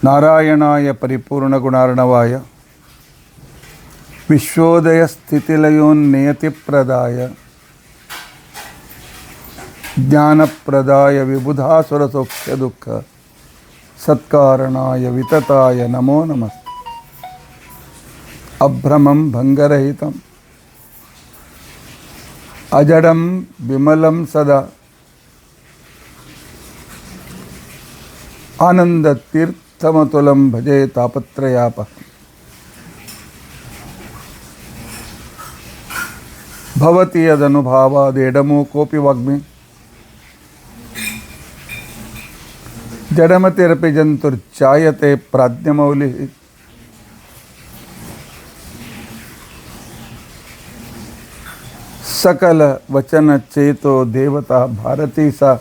नारायणाय परिपूर्णगुणार्णवाय विश्वोदयस्थितिलयोन्नियतिप्रदाय ज्ञानप्रदाय विबुधासुरसौख्यदुःख सत्कारणाय वितताय नमो नमस्ते। अभ्रमं भंगरहितं अजडं विमलं सदा आनंदतीर्थमतुलं भजे तापत्रयापहम्। भवति यदनुभावादेडमो कोऽपि वाग्मी जडमतिरपि जन्तुर्जायते प्राज्ञमौलिः। सकल वचन चेतो देवता भारती सा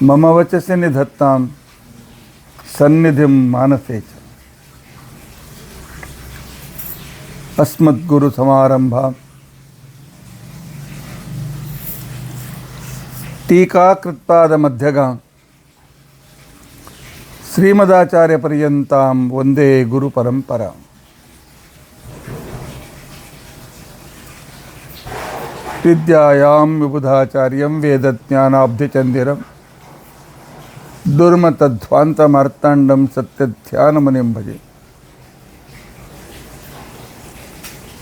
मम वचसि निधत्तां सन्निधिं मानसे च। अस्मद्गुरु समारंभां टीकाकृत्पाद मध्यगां श्रीमदाचार्य पर्यन्तां वन्दे गुरु परंपरा। विद्यायां विबुधाचार्यं वेदज्ञानाब्धिचन्दिरं दुर्मतध्वान्तमार्ताण्डं सत्यध्यानमुनिं भजे।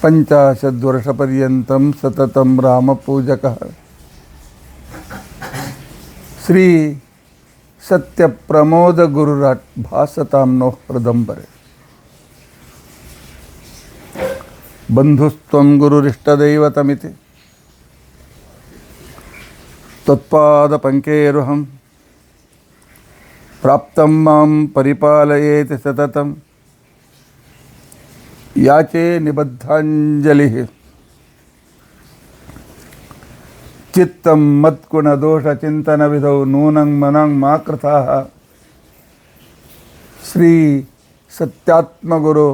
50 वर्षपर्यन्तं सततं रामपूजकः श्री सत्यप्रमोद गुरुराट भासतां नो हृदंबरे। बंधुस्त्वं गुरुरिष्टदैवतमिति त्वत्पादपङ्केरुहं प्राप्तं मां परिपालयेति सततं याचे निबद्धाञ्जलिः। चित्तं मत्कुणदोषचिन्तनविधौ नूनं मनं मा कृताः श्री सत्यात्मगुरो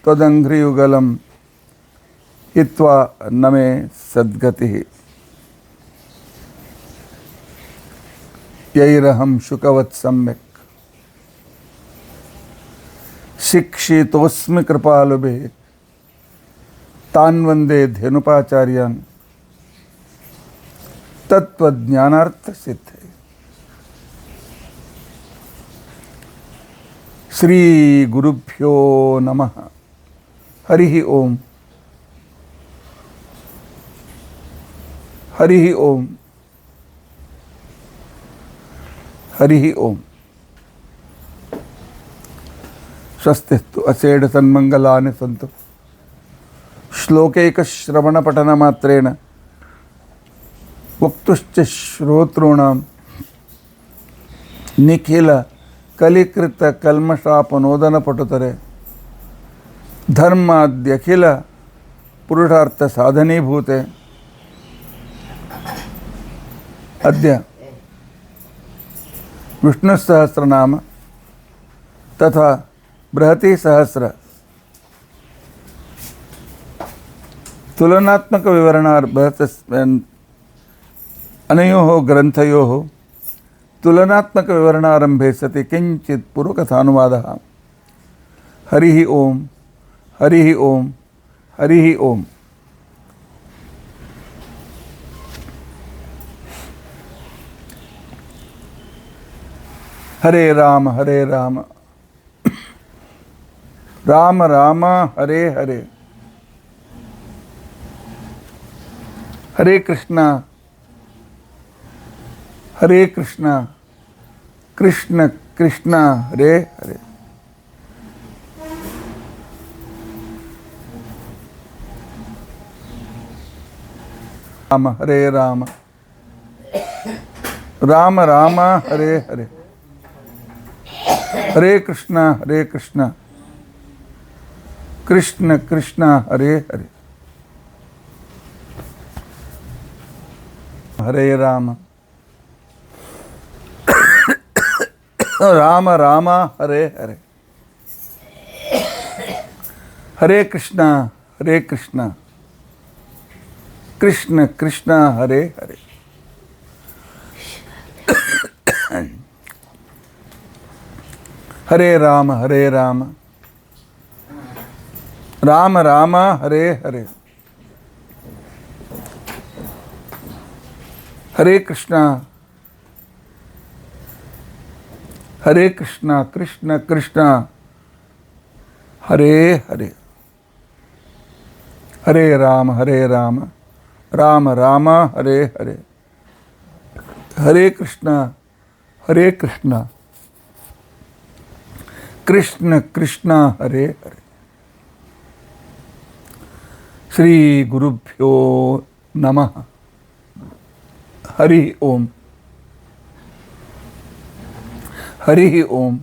त्वदङ्घ्रियुगलं हित्वा न मे सद्गतिः। यैरहं शुकवत् सम्यक् शिक्षितोऽस्मि कृपालुभिः तान् वन्दे धेनुपाचार्यान् तत्वज्ञानार्थ सिद्धे। श्री गुरुभ्यो नमः। हरि ओम। हरि ओम। हरि ओम। स्वस्तिस्तु असेड सन्मंगलानि सन्तु। श्लोकैक श्रवण पठन मात्रेण वक्तुश्च श्रोतॄणां निखिल कलिकृत कल्मषापनोदन पटुतरे धर्माद्यखिल पुरुषार्थ साधनीभूते अद्य विष्णु सहस्रनाम तथा बृहति सहस्र तुलनात्मक विवरणार्थ अनयोः ग्रंथयोः तुलनात्मक विवरणारंभे सति किंचित् पूर्वकथानुवादः। हरिः ओम। हरिः ओम। हरिः ओम। हरे राम राम राम हरे हरे। हरे कृष्णा कृष्ण कृष्ण हरे हरे। राम हरे राम राम राम हरे हरे। हरे कृष्ण कृष्ण कृष्ण हरे हरे। हरे राम राम राम हरे हरे। हरे कृष्ण कृष्ण कृष्ण हरे हरे। ಹರೇ ರಾಮ ಹರೇ ರಾಮ ರಾಮ ರಾಮ ಹರೇ ಹರೇ. ಹರೇ ಕೃಷ್ಣ ಹರೇ ಕೃಷ್ಣ ಕೃಷ್ಣ ಕೃಷ್ಣ ಹರೇ ಹರೇ. ಹರೇ ರಾಮ ರಾಮ ರಾಮ ಹರೇ ಹರೇ. ಹರೇ ಕೃಷ್ಣ ಕೃಷ್ಣ ಕೃಷ್ಣ ಹರೇ ಹರೇ. ಶ್ರೀ ಗುರುಭ್ಯೋ ನಮಃ. ಹರಿ ಓಂ ಹರಿ ಓಂ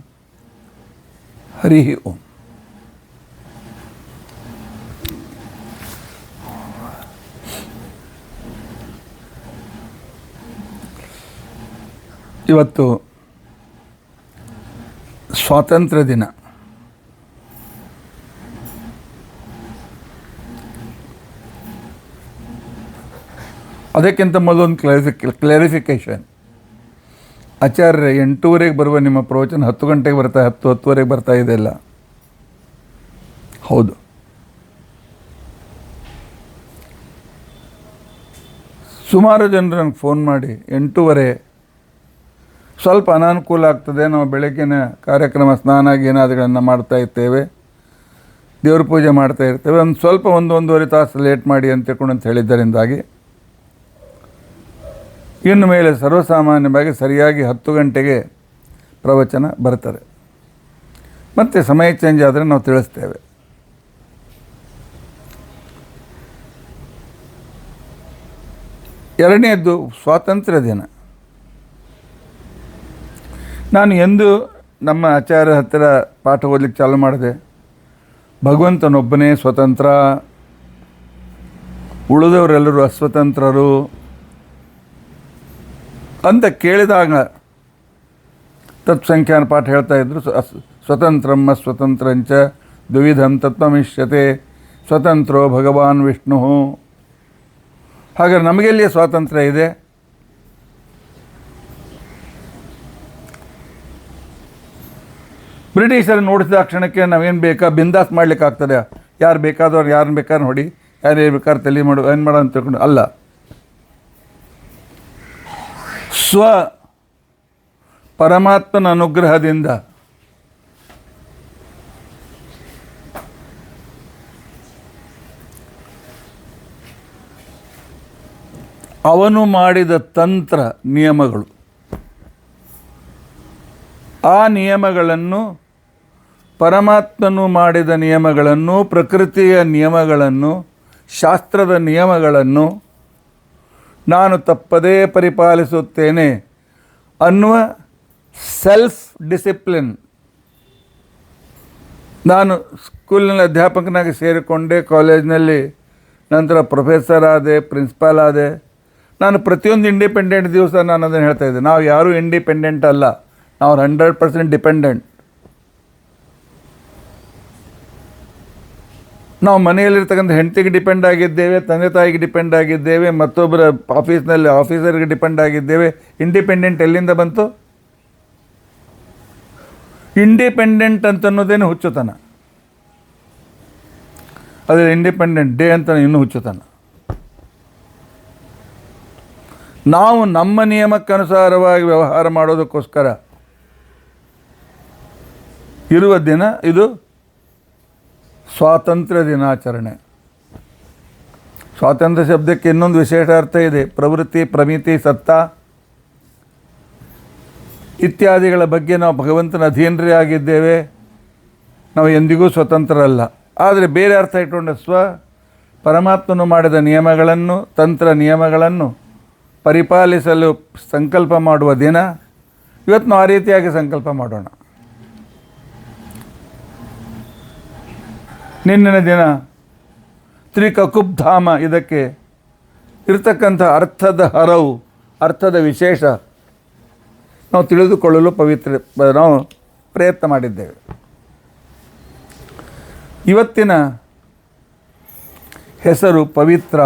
ಹರಿ ಓಂ. ಇವತ್ತು ಸ್ವಾತಂತ್ರ್ಯ ದಿನ. ಅದಕ್ಕಿಂತ ಮೊದಲೊಂದು ಕ್ಲಾರಿಫಿಕೇಷನ್. ಆಚಾರ್ಯ 8:30 ಬರುವ ನಿಮ್ಮ ಪ್ರವಚನ 10 ಗಂಟೆಗೆ ಬರ್ತಾ 10:10:30 ಬರ್ತಾ ಇದೆಯಲ್ಲ, ಹೌದು. ಸುಮಾರು ಜನರು ನನಗೆ ಫೋನ್ ಮಾಡಿ 8:30 ಸ್ವಲ್ಪ ಅನಾನುಕೂಲ ಆಗ್ತದೆ, ನಾವು ಬೆಳಗ್ಗಿನ ಕಾರ್ಯಕ್ರಮ ಸ್ನಾನ ಗೀನಾದಿಗಳನ್ನು ಮಾಡ್ತಾ ಇರ್ತೇವೆ, ದೇವ್ರ ಪೂಜೆ ಮಾಡ್ತಾ ಇರ್ತೇವೆ, ಒಂದು ಸ್ವಲ್ಪ 1-1.5 ತಾಸು ಲೇಟ್ ಮಾಡಿ ಅಂತ ಹೇಳಿದ್ದರಿಂದಾಗಿ ಇನ್ನು ಮೇಲೆ ಸರ್ವಸಾಮಾನ್ಯವಾಗಿ ಸರಿಯಾಗಿ 10 ಗಂಟೆಗೆ ಪ್ರವಚನ ಬರ್ತಾರೆ. ಮತ್ತು ಸಮಯ ಚೇಂಜ್ ಆದರೆ ನಾವು ತಿಳಿಸ್ತೇವೆ. ಎರಡನೇದ್ದು ಸ್ವಾತಂತ್ರ್ಯ ದಿನ. ನಾನು ಎಂದು ನಮ್ಮ ಆಚಾರ್ಯ ಹತ್ತಿರ ಪಾಠ ಓದಲಿಕ್ಕೆ ಚಾಲು ಮಾಡಿದೆ, ಭಗವಂತನೊಬ್ಬನೇ ಸ್ವತಂತ್ರ, ಉಳಿದವರೆಲ್ಲರೂ ಅಸ್ವತಂತ್ರರು ಅಂತ ಕೇಳಿದಾಗ ತತ್ಸಂಖ್ಯಾನ ಪಾಠ ಹೇಳ್ತಾ ಇದ್ರು. ಸ್ವತಂತ್ರಂ ಅಸ್ವತಂತ್ರಂಚ ದ್ವಿಧಂ ತತ್ವಮಿಷ್ಯತೆ ಸ್ವತಂತ್ರೋ ಭಗವಾನ್ ವಿಷ್ಣು. ಹಾಗಾದ್ರೆ ನಮಗೆಲ್ಲಿಯೇ ಸ್ವಾತಂತ್ರ್ಯ ಇದೆ? ಬ್ರಿಟಿಷರು ನೋಡಿಸಿದ ಕ್ಷಣಕ್ಕೆ ನಾವೇನು ಬೇಕಾ ಬಿಂದಾಸ್ ಮಾಡಲಿಕ್ಕಾಗ್ತದೆ? ಯಾರು ಬೇಕಾದವ್ರು ಯಾರನ್ನ ಬೇಕಾದ್ರೆ ನೋಡಿ, ಯಾರು ಬೇಕಾದ್ರೆ ತಲೆ ಮಾಡು ಏನು ಮಾಡೋ ಅಂತ ತಿಳ್ಕೊಂಡು ಅಲ್ಲ. ಸ್ವ ಪರಮಾತ್ಮನ ಅನುಗ್ರಹದಿಂದ ಅವನು ಮಾಡಿದ ತಂತ್ರ ನಿಯಮಗಳು, ಆ ನಿಯಮಗಳನ್ನು, ಪರಮಾತ್ಮನು ಮಾಡಿದ ನಿಯಮಗಳನ್ನು, ಪ್ರಕೃತಿಯ ನಿಯಮಗಳನ್ನು, ಶಾಸ್ತ್ರದ ನಿಯಮಗಳನ್ನು ನಾನು ತಪ್ಪದೇ ಪರಿಪಾಲಿಸುತ್ತೇನೆ ಅನ್ನುವ ಸೆಲ್ಫ್ ಡಿಸಿಪ್ಲಿನ್. ನಾನು ಸ್ಕೂಲಿನಲ್ಲಿ ಅಧ್ಯಾಪಕನಾಗಿ ಸೇರಿಕೊಂಡೆ, ಕಾಲೇಜಿನಲ್ಲಿ ನಂತರ ಪ್ರೊಫೆಸರ್ ಆದೆ, ಪ್ರಿನ್ಸಿಪಾಲ್ ಆದೆ. ನಾನು ಪ್ರತಿಯೊಂದು ಇಂಡಿಪೆಂಡೆಂಟ್ ದಿವಸ ನಾನು ಅದನ್ನು ಹೇಳ್ತಾ ಇದ್ದೆ, ನಾವು ಯಾರೂ ಇಂಡಿಪೆಂಡೆಂಟ್ ಅಲ್ಲ, ನಾವು 100% ಡಿಪೆಂಡೆಂಟ್. ನಾವು ಮನೆಯಲ್ಲಿರ್ತಕ್ಕಂಥ ಹೆಂಡತಿಗೆ ಡಿಪೆಂಡ್ ಆಗಿದ್ದೇವೆ, ತಂದೆ ತಾಯಿಗೆ ಡಿಪೆಂಡ್ ಆಗಿದ್ದೇವೆ, ಮತ್ತೊಬ್ಬರ ಆಫೀಸರ್ಗೆ ಡಿಪೆಂಡ್ ಆಗಿದ್ದೇವೆ. ಇಂಡಿಪೆಂಡೆಂಟ್ ಎಲ್ಲಿಂದ ಬಂತು? ಇಂಡಿಪೆಂಡೆಂಟ್ ಅಂತನ್ನೋದೇನು ಹುಚ್ಚುತನ. ಅದೇ ಇಂಡಿಪೆಂಡೆಂಟ್ ಡೇ ಅಂತ ಇನ್ನೂ ಹುಚ್ಚುತನ. ನಾವು ನಮ್ಮ ನಿಯಮಕ್ಕನುಸಾರವಾಗಿ ವ್ಯವಹಾರ ಮಾಡೋದಕ್ಕೋಸ್ಕರ ಇರುವ ದಿನ ಇದು ಸ್ವಾತಂತ್ರ್ಯ ದಿನಾಚರಣೆ. ಸ್ವಾತಂತ್ರ್ಯ ಶಬ್ದಕ್ಕೆ ಇನ್ನೊಂದು ವಿಶೇಷ ಅರ್ಥ ಇದೆ. ಪ್ರವೃತ್ತಿ, ಪ್ರಮಿತಿ, ಸತ್ತ ಇತ್ಯಾದಿಗಳ ಬಗ್ಗೆ ನಾವು ಭಗವಂತನ ಅಧೀನರೇ ಆಗಿದ್ದೇವೆ, ನಾವು ಎಂದಿಗೂ ಸ್ವತಂತ್ರರಲ್ಲ. ಆದರೆ ಬೇರೆ ಅರ್ಥ ಇಟ್ಟುಕೊಂಡು ಪರಮಾತ್ಮನು ಮಾಡಿದ ನಿಯಮಗಳನ್ನು, ತಂತ್ರ ನಿಯಮಗಳನ್ನು ಪರಿಪಾಲಿಸಲು ಸಂಕಲ್ಪ ಮಾಡುವ ದಿನ ಇವತ್ತು. ನಾವು ಆ ರೀತಿಯಾಗಿ ಸಂಕಲ್ಪ ಮಾಡೋಣ. ನಿನ್ನಿನ ದಿನ ತ್ರಿಕಕುಬ್ಧಾಮ, ಇದಕ್ಕೆ ಇರತಕ್ಕಂಥ ಅರ್ಥದ ಹರವು, ಅರ್ಥದ ವಿಶೇಷ ನಾವು ತಿಳಿದುಕೊಳ್ಳಲು ನಾವು ಪ್ರಯತ್ನ ಮಾಡಿದ್ದೇವೆ. ಇವತ್ತಿನ ಹೆಸರು ಪವಿತ್ರ.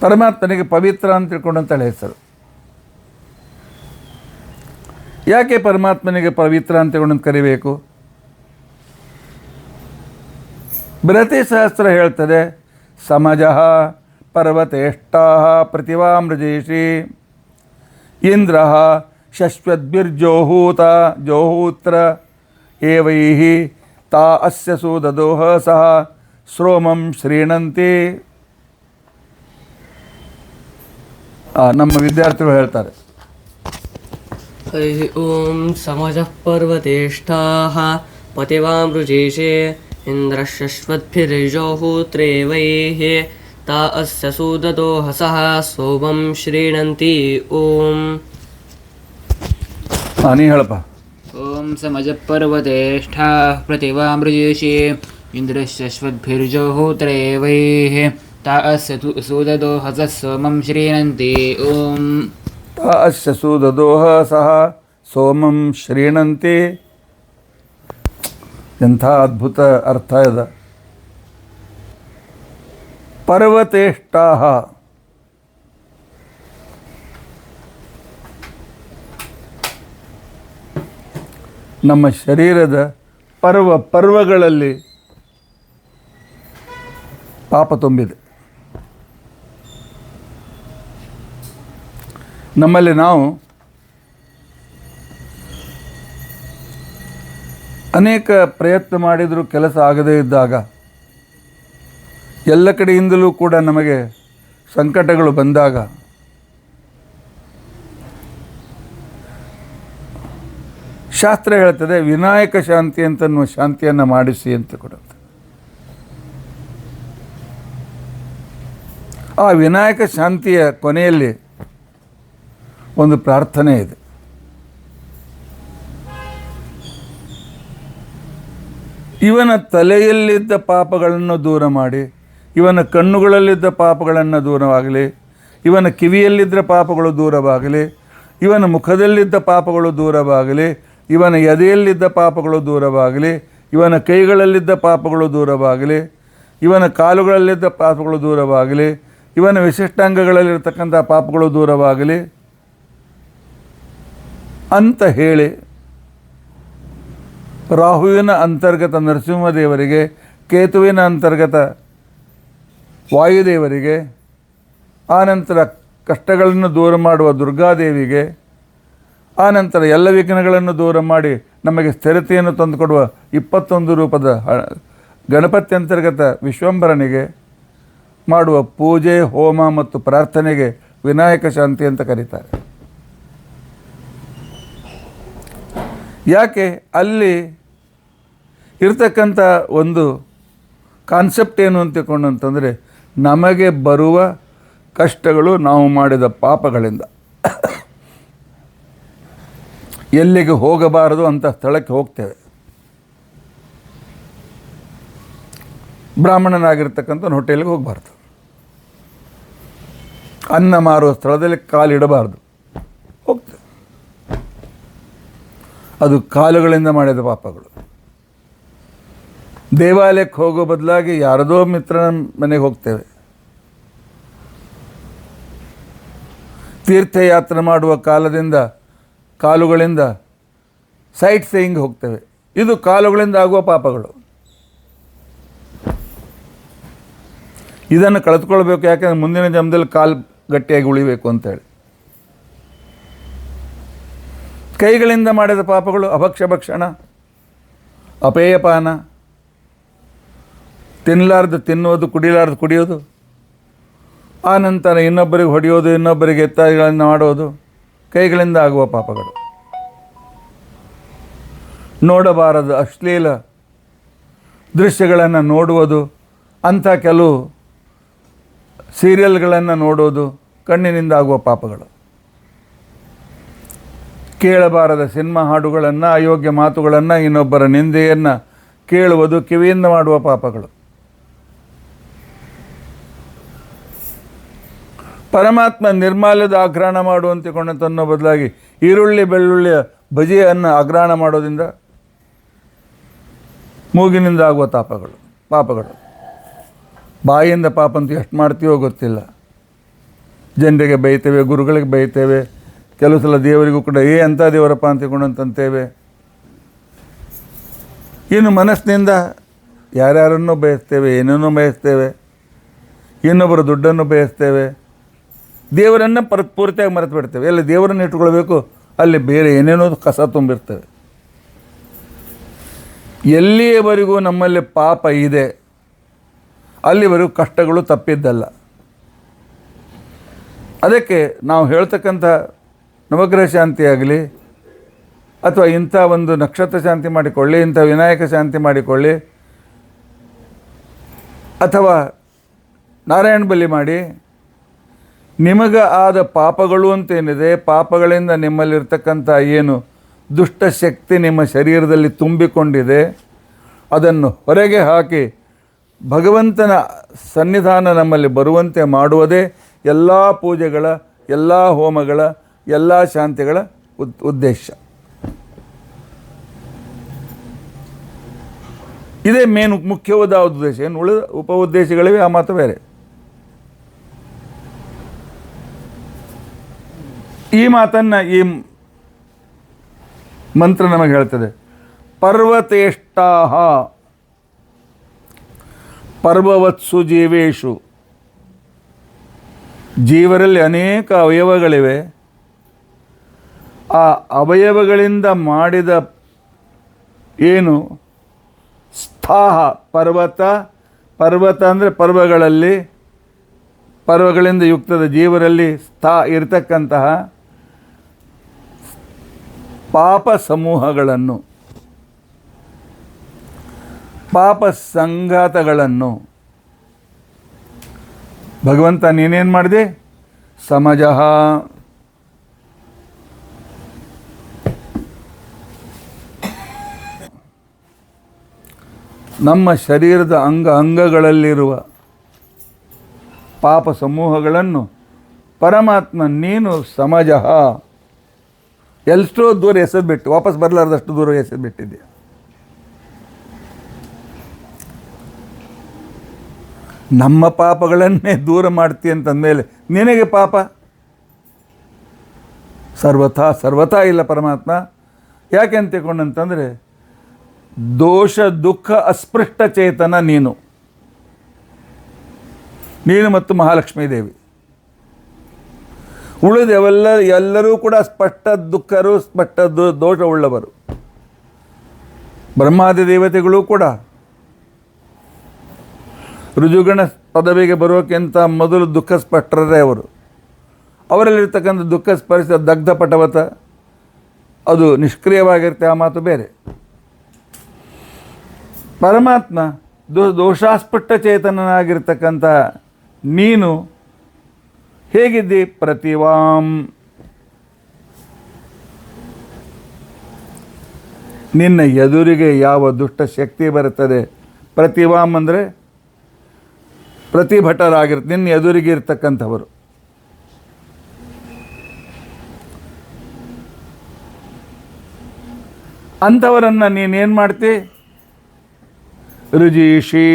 ಪರಮಾತ್ಮನಿಗೆ ಪವಿತ್ರ ಅಂತ ತಿಳ್ಕೊಂಡಂತೇಳಿ ಹೆಸರು. ಯಾಕೆ ಪರಮಾತ್ಮನಿಗೆ ಪವಿತ್ರ ಅಂತ ಕರಿಬೇಕು? ಬೃಹತಿ ಸಹಸ್ರ ಹೇಳ್ತದೆ, ಸಮಜಃ ಪರ್ವತೇಷ್ಟಾ ಪ್ರತಿವಾಮೃಜೇಷಿ ಇಂದ್ರ ಶಶ್ವದ್ಭಿರ್ಜೋಹೂತ ಜೋಹೂತ್ರ ಏವೈಃ ತಾ ಅಸ್ಯ ಸೂದದೋಹ ಸಹ ಶ್ರೋಮಂ ಶ್ರೀಣಂತಿ. ನಮ್ಮ ವಿದ್ಯಾರ್ಥಿಗಳು ಹೇಳ್ತಾರೆ, ಹರಿ ಓಂ ಸಮಜಃ ಪರ್ವತೇಷ್ಠಾಃ ಪತಿವಾಮೃಜೇಷೆ ಇಂದ್ರಶ್ವದ್ಭಿರ್ಜೋಹೂತ್ರೇವೈಃ ತಾ ಅಸ್ಯ ಸೂದತೋ ಹಸಃ ಸೋಮಂ ಶ್ರೀಣಂತಿ. ಓಂ ನೀ ಹೇಳಪ್ಪ. ಓಂ ಸಮಜಃ ಪರ್ವತೇಷ್ಠಾ ಪ್ರತಿವಾಮೃಜೇಷಿ ಇಂದ್ರಶ್ವದ್ಭಿರ್ಜೋಹೂತ್ರೇವೈಃ ತಾ ಅಸ್ಯ ಸೂದತೋ ಹಸಃ ಸೋಮಂ ಶ್ರೀಣಂತಿ. ಓಂ ತಾ ಅಸ್ಯ ಸೂದದೋಹ ಸಹ ಸೋಮಂ ಶ್ರೀಣಂತಿ. ಎಂಥ ಅದ್ಭುತ ಅರ್ಥ ಇದೆ. ಪರ್ವತೇಷ್ಟಾ, ನಮ್ಮ ಶರೀರದ ಪರ್ವಗಳಲ್ಲಿ ಪಾಪ ತುಂಬಿದೆ. ನಮ್ಮಲ್ಲಿ ನಾವು ಅನೇಕ ಪ್ರಯತ್ನ ಮಾಡಿದರೂ ಕೆಲಸ ಆಗದೇ ಇದ್ದಾಗ, ಎಲ್ಲ ಕಡೆಯಿಂದಲೂ ಕೂಡ ನಮಗೆ ಸಂಕಟಗಳು ಬಂದಾಗ ಶಾಸ್ತ್ರ ಹೇಳ್ತದೆ, ವಿನಾಯಕ ಶಾಂತಿ ಅಂತನ್ನುವ ಶಾಂತಿಯನ್ನು ಮಾಡಿಸಿ ಅಂತ ಕೊಡುತ್ತೆ. ಆ ವಿನಾಯಕ ಶಾಂತಿಯ ಕೊನೆಯಲ್ಲಿ ಒಂದು ಪ್ರಾರ್ಥನೆ ಇದೆ. ಇವನ ತಲೆಯಲ್ಲಿದ್ದ ಪಾಪಗಳನ್ನು ದೂರ ಮಾಡಿ, ಇವನ ಕಣ್ಣುಗಳಲ್ಲಿದ್ದ ಪಾಪಗಳನ್ನು ದೂರವಾಗಲಿ, ಇವನ ಕಿವಿಯಲ್ಲಿದ್ದ ಪಾಪಗಳು ದೂರವಾಗಲಿ, ಇವನ ಮುಖದಲ್ಲಿದ್ದ ಪಾಪಗಳು ದೂರವಾಗಲಿ, ಇವನ ಎದೆಯಲ್ಲಿದ್ದ ಪಾಪಗಳು ದೂರವಾಗಲಿ, ಇವನ ಕೈಗಳಲ್ಲಿದ್ದ ಪಾಪಗಳು ದೂರವಾಗಲಿ, ಇವನ ಕಾಲುಗಳಲ್ಲಿದ್ದ ಪಾಪಗಳು ದೂರವಾಗಲಿ, ಇವನ ವಿಶಿಷ್ಟಾಂಗಗಳಲ್ಲಿರ್ತಕ್ಕಂಥ ಪಾಪಗಳು ದೂರವಾಗಲಿ ಅಂತ ಹೇಳಿ ರಾಹುವಿನ ಅಂತರ್ಗತ ನರಸಿಂಹದೇವರಿಗೆ, ಕೇತುವಿನ ಅಂತರ್ಗತ ವಾಯುದೇವರಿಗೆ, ಆನಂತರ ಕಷ್ಟಗಳನ್ನು ದೂರ ಮಾಡುವ ದುರ್ಗಾದೇವಿಗೆ, ಆನಂತರ ಎಲ್ಲ ವಿಘ್ನಗಳನ್ನು ದೂರ ಮಾಡಿ ನಮಗೆ ಸ್ಥಿರತೆಯನ್ನು ತಂದುಕೊಡುವ 21 ರೂಪದ ಗಣಪತಿ ಅಂತರ್ಗತ ವಿಶ್ವಂಭರನಿಗೆ ಮಾಡುವ ಪೂಜೆ, ಹೋಮ ಮತ್ತು ಪ್ರಾರ್ಥನೆಗೆ ವಿನಾಯಕ ಶಾಂತಿ ಅಂತ ಕರೀತಾರೆ. ಯಾಕೆ? ಅಲ್ಲಿ ಇರ್ತಕ್ಕಂಥ ಒಂದು ಕಾನ್ಸೆಪ್ಟ್ ಏನು ಅಂತಂದರೆ, ನಮಗೆ ಬರುವ ಕಷ್ಟಗಳು ನಾವು ಮಾಡಿದ ಪಾಪಗಳಿಂದ. ಎಲ್ಲಿಗೆ ಹೋಗಬಾರದು ಅಂಥ ಸ್ಥಳಕ್ಕೆ ಹೋಗ್ತೇವೆ. ಬ್ರಾಹ್ಮಣನಾಗಿರ್ತಕ್ಕಂಥ ಹೋಟೆಲ್ಗೆ ಹೋಗಬಾರ್ದು, ಅನ್ನ ಮಾರುವ ಸ್ಥಳದಲ್ಲಿ ಕಾಲಿಡಬಾರ್ದು, ಹೋಗ್ತೇವೆ. ಅದು ಕಾಲುಗಳಿಂದ ಮಾಡಿದ ಪಾಪಗಳು. ದೇವಾಲಯಕ್ಕೆ ಹೋಗೋ ಬದಲಾಗಿ ಯಾರದೋ ಮಿತ್ರನ ಮನೆಗೆ ಹೋಗ್ತೇವೆ. ತೀರ್ಥಯಾತ್ರೆ ಮಾಡುವ ಕಾಲುಗಳಿಂದ ಸೈಟ್ ಸೇಯಿಂಗ್ ಹೋಗ್ತೇವೆ. ಇದು ಕಾಲುಗಳಿಂದ ಆಗುವ ಪಾಪಗಳು. ಇದನ್ನು ಕಳೆದುಕೊಳ್ಬೇಕು. ಯಾಕೆಂದರೆ ಮುಂದಿನ ಜನ್ಮದಲ್ಲಿ ಕಾಲು ಗಟ್ಟಿಯಾಗಿ ಉಳಿಬೇಕು ಅಂತೇಳಿ. ಕೈಗಳಿಂದ ಮಾಡಿದ ಪಾಪಗಳು ಅಭಕ್ಷ್ಯ ಭಕ್ಷಣ, ಅಪೇಯಪಾನ, ತಿನ್ನಲಾರ್ದು ತಿನ್ನುವುದು, ಕುಡಿಲಾರ್ದು ಕುಡಿಯೋದು, ಆನಂತರ ಇನ್ನೊಬ್ಬರಿಗೆ ಹೊಡೆಯೋದು, ಇನ್ನೊಬ್ಬರಿಗೆ ಎತ್ತಾರಿಗಳನ್ನು ಮಾಡೋದು ಕೈಗಳಿಂದ ಆಗುವ ಪಾಪಗಳು. ನೋಡಬಾರದು ಅಶ್ಲೀಲ ದೃಶ್ಯಗಳನ್ನು ನೋಡುವುದು, ಅಂಥ ಕೆಲವು ಸೀರಿಯಲ್ಗಳನ್ನು ನೋಡೋದು ಕಣ್ಣಿನಿಂದ ಆಗುವ ಪಾಪಗಳು. ಕೇಳಬಾರದ ಸಿನಿಮಾ ಹಾಡುಗಳನ್ನು, ಅಯೋಗ್ಯ ಮಾತುಗಳನ್ನು, ಇನ್ನೊಬ್ಬರ ನಿಂದೆಯನ್ನು ಕೇಳುವುದು ಕಿವಿಯಿಂದ ಮಾಡುವ ಪಾಪಗಳು. ಪರಮಾತ್ಮ ನಿರ್ಮಾಲ್ಯದ ಆಗ್ರಹಣ ಮಾಡುವಂತೆಕೊಂಡಂತನ್ನೋ ಬದಲಾಗಿ ಈರುಳ್ಳಿ ಬೆಳ್ಳುಳ್ಳಿಯ ಬಜಿಯನ್ನು ಆಗ್ರಹಣ ಮಾಡೋದ್ರಿಂದ ಮೂಗಿನಿಂದ ಆಗುವ ಪಾಪಗಳು. ಬಾಯಿಯಿಂದ ಪಾಪ ಅಂತ ಎಷ್ಟು ಮಾಡ್ತೀವೋ ಗೊತ್ತಿಲ್ಲ. ಜನರಿಗೆ ಬೈತೇವೆ, ಗುರುಗಳಿಗೆ ಬೈತೇವೆ, ಕೆಲವು ಸಲ ದೇವರಿಗೂ ಕೂಡ ಅಂಥ ದೇವರಪ್ಪ ಅಂತೇವೆ. ಇನ್ನು ಮನಸ್ಸಿನಿಂದ ಯಾರ್ಯಾರನ್ನೂ ಬಯಸ್ತೇವೆ, ಏನನ್ನೂ ಬಯಸ್ತೇವೆ, ಇನ್ನೊಬ್ಬರ ದುಡ್ಡನ್ನು ಬಯಸ್ತೇವೆ, ದೇವರನ್ನು ಪೂರ್ತಿಯಾಗಿ ಮರೆತು ಬಿಡ್ತೇವೆ. ಎಲ್ಲಿ ದೇವರನ್ನು ಇಟ್ಕೊಳ್ಬೇಕು ಅಲ್ಲಿ ಬೇರೆ ಏನೇನೋ ಕಸ ತುಂಬಿರ್ತೇವೆ. ಎಲ್ಲಿಯವರೆಗೂ ನಮ್ಮಲ್ಲಿ ಪಾಪ ಇದೆ ಅಲ್ಲಿವರೆಗೂ ಕಷ್ಟಗಳು ತಪ್ಪಿದ್ದಲ್ಲ. ಅದಕ್ಕೆ ನಾವು ಹೇಳ್ತಕ್ಕಂಥ ನವಗ್ರಹ ಶಾಂತಿ ಆಗಲಿ ಅಥವಾ ಇಂಥ ಒಂದು ನಕ್ಷತ್ರ ಶಾಂತಿ ಮಾಡಿಕೊಳ್ಳಿ, ಇಂಥ ವಿನಾಯಕ ಶಾಂತಿ ಮಾಡಿಕೊಳ್ಳಿ, ಅಥವಾ ನಾರಾಯಣ ಬಲಿ ಮಾಡಿ, ನಿಮಗೆ ಆದ ಪಾಪಗಳು ಅಂತೇನಿದೆ, ಪಾಪಗಳಿಂದ ನಿಮ್ಮಲ್ಲಿರ್ತಕ್ಕಂಥ ಏನು ದುಷ್ಟಶಕ್ತಿ ನಿಮ್ಮ ಶರೀರದಲ್ಲಿ ತುಂಬಿಕೊಂಡಿದೆ ಅದನ್ನು ಹೊರಗೆ ಹಾಕಿ ಭಗವಂತನ ಸನ್ನಿಧಾನ ನಮ್ಮಲ್ಲಿ ಬರುವಂತೆ ಮಾಡುವುದೇ ಎಲ್ಲ ಪೂಜೆಗಳ, ಎಲ್ಲ ಹೋಮಗಳ, ಎಲ್ಲ ಶಾಂತಿಗಳ ಉದ್ದೇಶ. ಇದೇ ಮುಖ್ಯವಾದ ಉದ್ದೇಶ. ಏನು ಉಳಿದ ಉಪ ಉದ್ದೇಶಗಳಿವೆ, ಆ ಮಾತು ಬೇರೆ. ಈ ಮಾತನ್ನು ಈ ಮಂತ್ರ ನಮಗೆ ಹೇಳ್ತದೆ. ಪರ್ವತೇಷ್ಟಾಹ ಪರ್ವವತ್ಸು ಜೀವೇಶು. ಜೀವರಲ್ಲಿ ಅನೇಕ ಅವಯವಗಳಿವೆ. ಆ ಅವಯವಗಳಿಂದ ಮಾಡಿದ ಏನು ಸ್ಥಾಹ ಪರ್ವತ, ಪರ್ವತ ಅಂದರೆ ಪರ್ವಗಳಲ್ಲಿ, ಪರ್ವಗಳಿಂದ ಯುಕ್ತದ ಜೀವರಲ್ಲಿ ಇರತಕ್ಕಂತಹ ಪಾಪ ಸಮೂಹಗಳನ್ನು, ಪಾಪ ಸಂಘಾತಗಳನ್ನು ಭಗವಂತ ನೀನೇನು ಮಾಡಿದೆ? ಸಮಜಃ, ನಮ್ಮ ಶರೀರದ ಅಂಗಗಳಲ್ಲಿರುವ ಪಾಪ ಸಮೂಹಗಳನ್ನು ಪರಮಾತ್ಮ ನೀನು ಸಮಜಃ ಎಷ್ಟೋ ದೂರ ಎಸೆದ್ಬಿಟ್ಟು ವಾಪಸ್ ಬರಲಾರ್ದಷ್ಟು ದೂರ ಎಸೆದ್ಬಿಟ್ಟಿದ್ದೆ. ನಮ್ಮ ಪಾಪಗಳನ್ನೇ ದೂರ ಮಾಡ್ತೀಯ ಅಂತಂದಮೇಲೆ ನಿನಗೆ ಪಾಪ ಸರ್ವಥಾ ಇಲ್ಲ ಪರಮಾತ್ಮ. ಯಾಕೆ ಅಂತ ತಿಳ್ಕೊಂಡಂತಂದರೆ ದೋಷ ದುಃಖ ಅಸ್ಪೃಷ್ಟ ಚೇತನ ನೀನು ಮತ್ತು ಮಹಾಲಕ್ಷ್ಮೀ ದೇವಿ. ಎಲ್ಲರೂ ಕೂಡ ಸ್ಪಷ್ಟ ದುಃಖರು, ಸ್ಪಷ್ಟ ದೋಷವುಳ್ಳವರು. ಬ್ರಹ್ಮಾದಿ ದೇವತೆಗಳು ಕೂಡ ಋಜುಗಣ ಪದವಿಗೆ ಬರೋಕ್ಕಿಂತ ಮೊದಲು ದುಃಖ ಸ್ಪಷ್ಟರೇ ಅವರು. ಅವರಲ್ಲಿರ್ತಕ್ಕಂಥ ದುಃಖ ಸ್ಪರ್ಶ ದಗ್ಧ ಪಟವತ ಅದು ನಿಷ್ಕ್ರಿಯವಾಗಿರುತ್ತೆ, ಆ ಮಾತು ಬೇರೆ. ಪರಮಾತ್ಮ ದೋಷಾಸ್ಪಷ್ಟ ಚೇತನನಾಗಿರ್ತಕ್ಕಂಥ ನೀನು ಹೇಗಿದ್ದಿ? ಪ್ರತಿವಾಂ, ನಿನ್ನ ಎದುರಿಗೆ ಯಾವ ದುಷ್ಟ ಶಕ್ತಿ ಬರುತ್ತದೆ, ಪ್ರತಿವಾಂ ಅಂದರೆ ಪ್ರತಿಭಟರಾಗಿರುತ್ತೆ, ನಿನ್ನ ಎದುರಿಗೆ ಇರ್ತಕ್ಕಂಥವರು. ಅಂಥವರನ್ನು ನೀನೇನು ಮಾಡ್ತಿ? ರುಜೀಷಿ,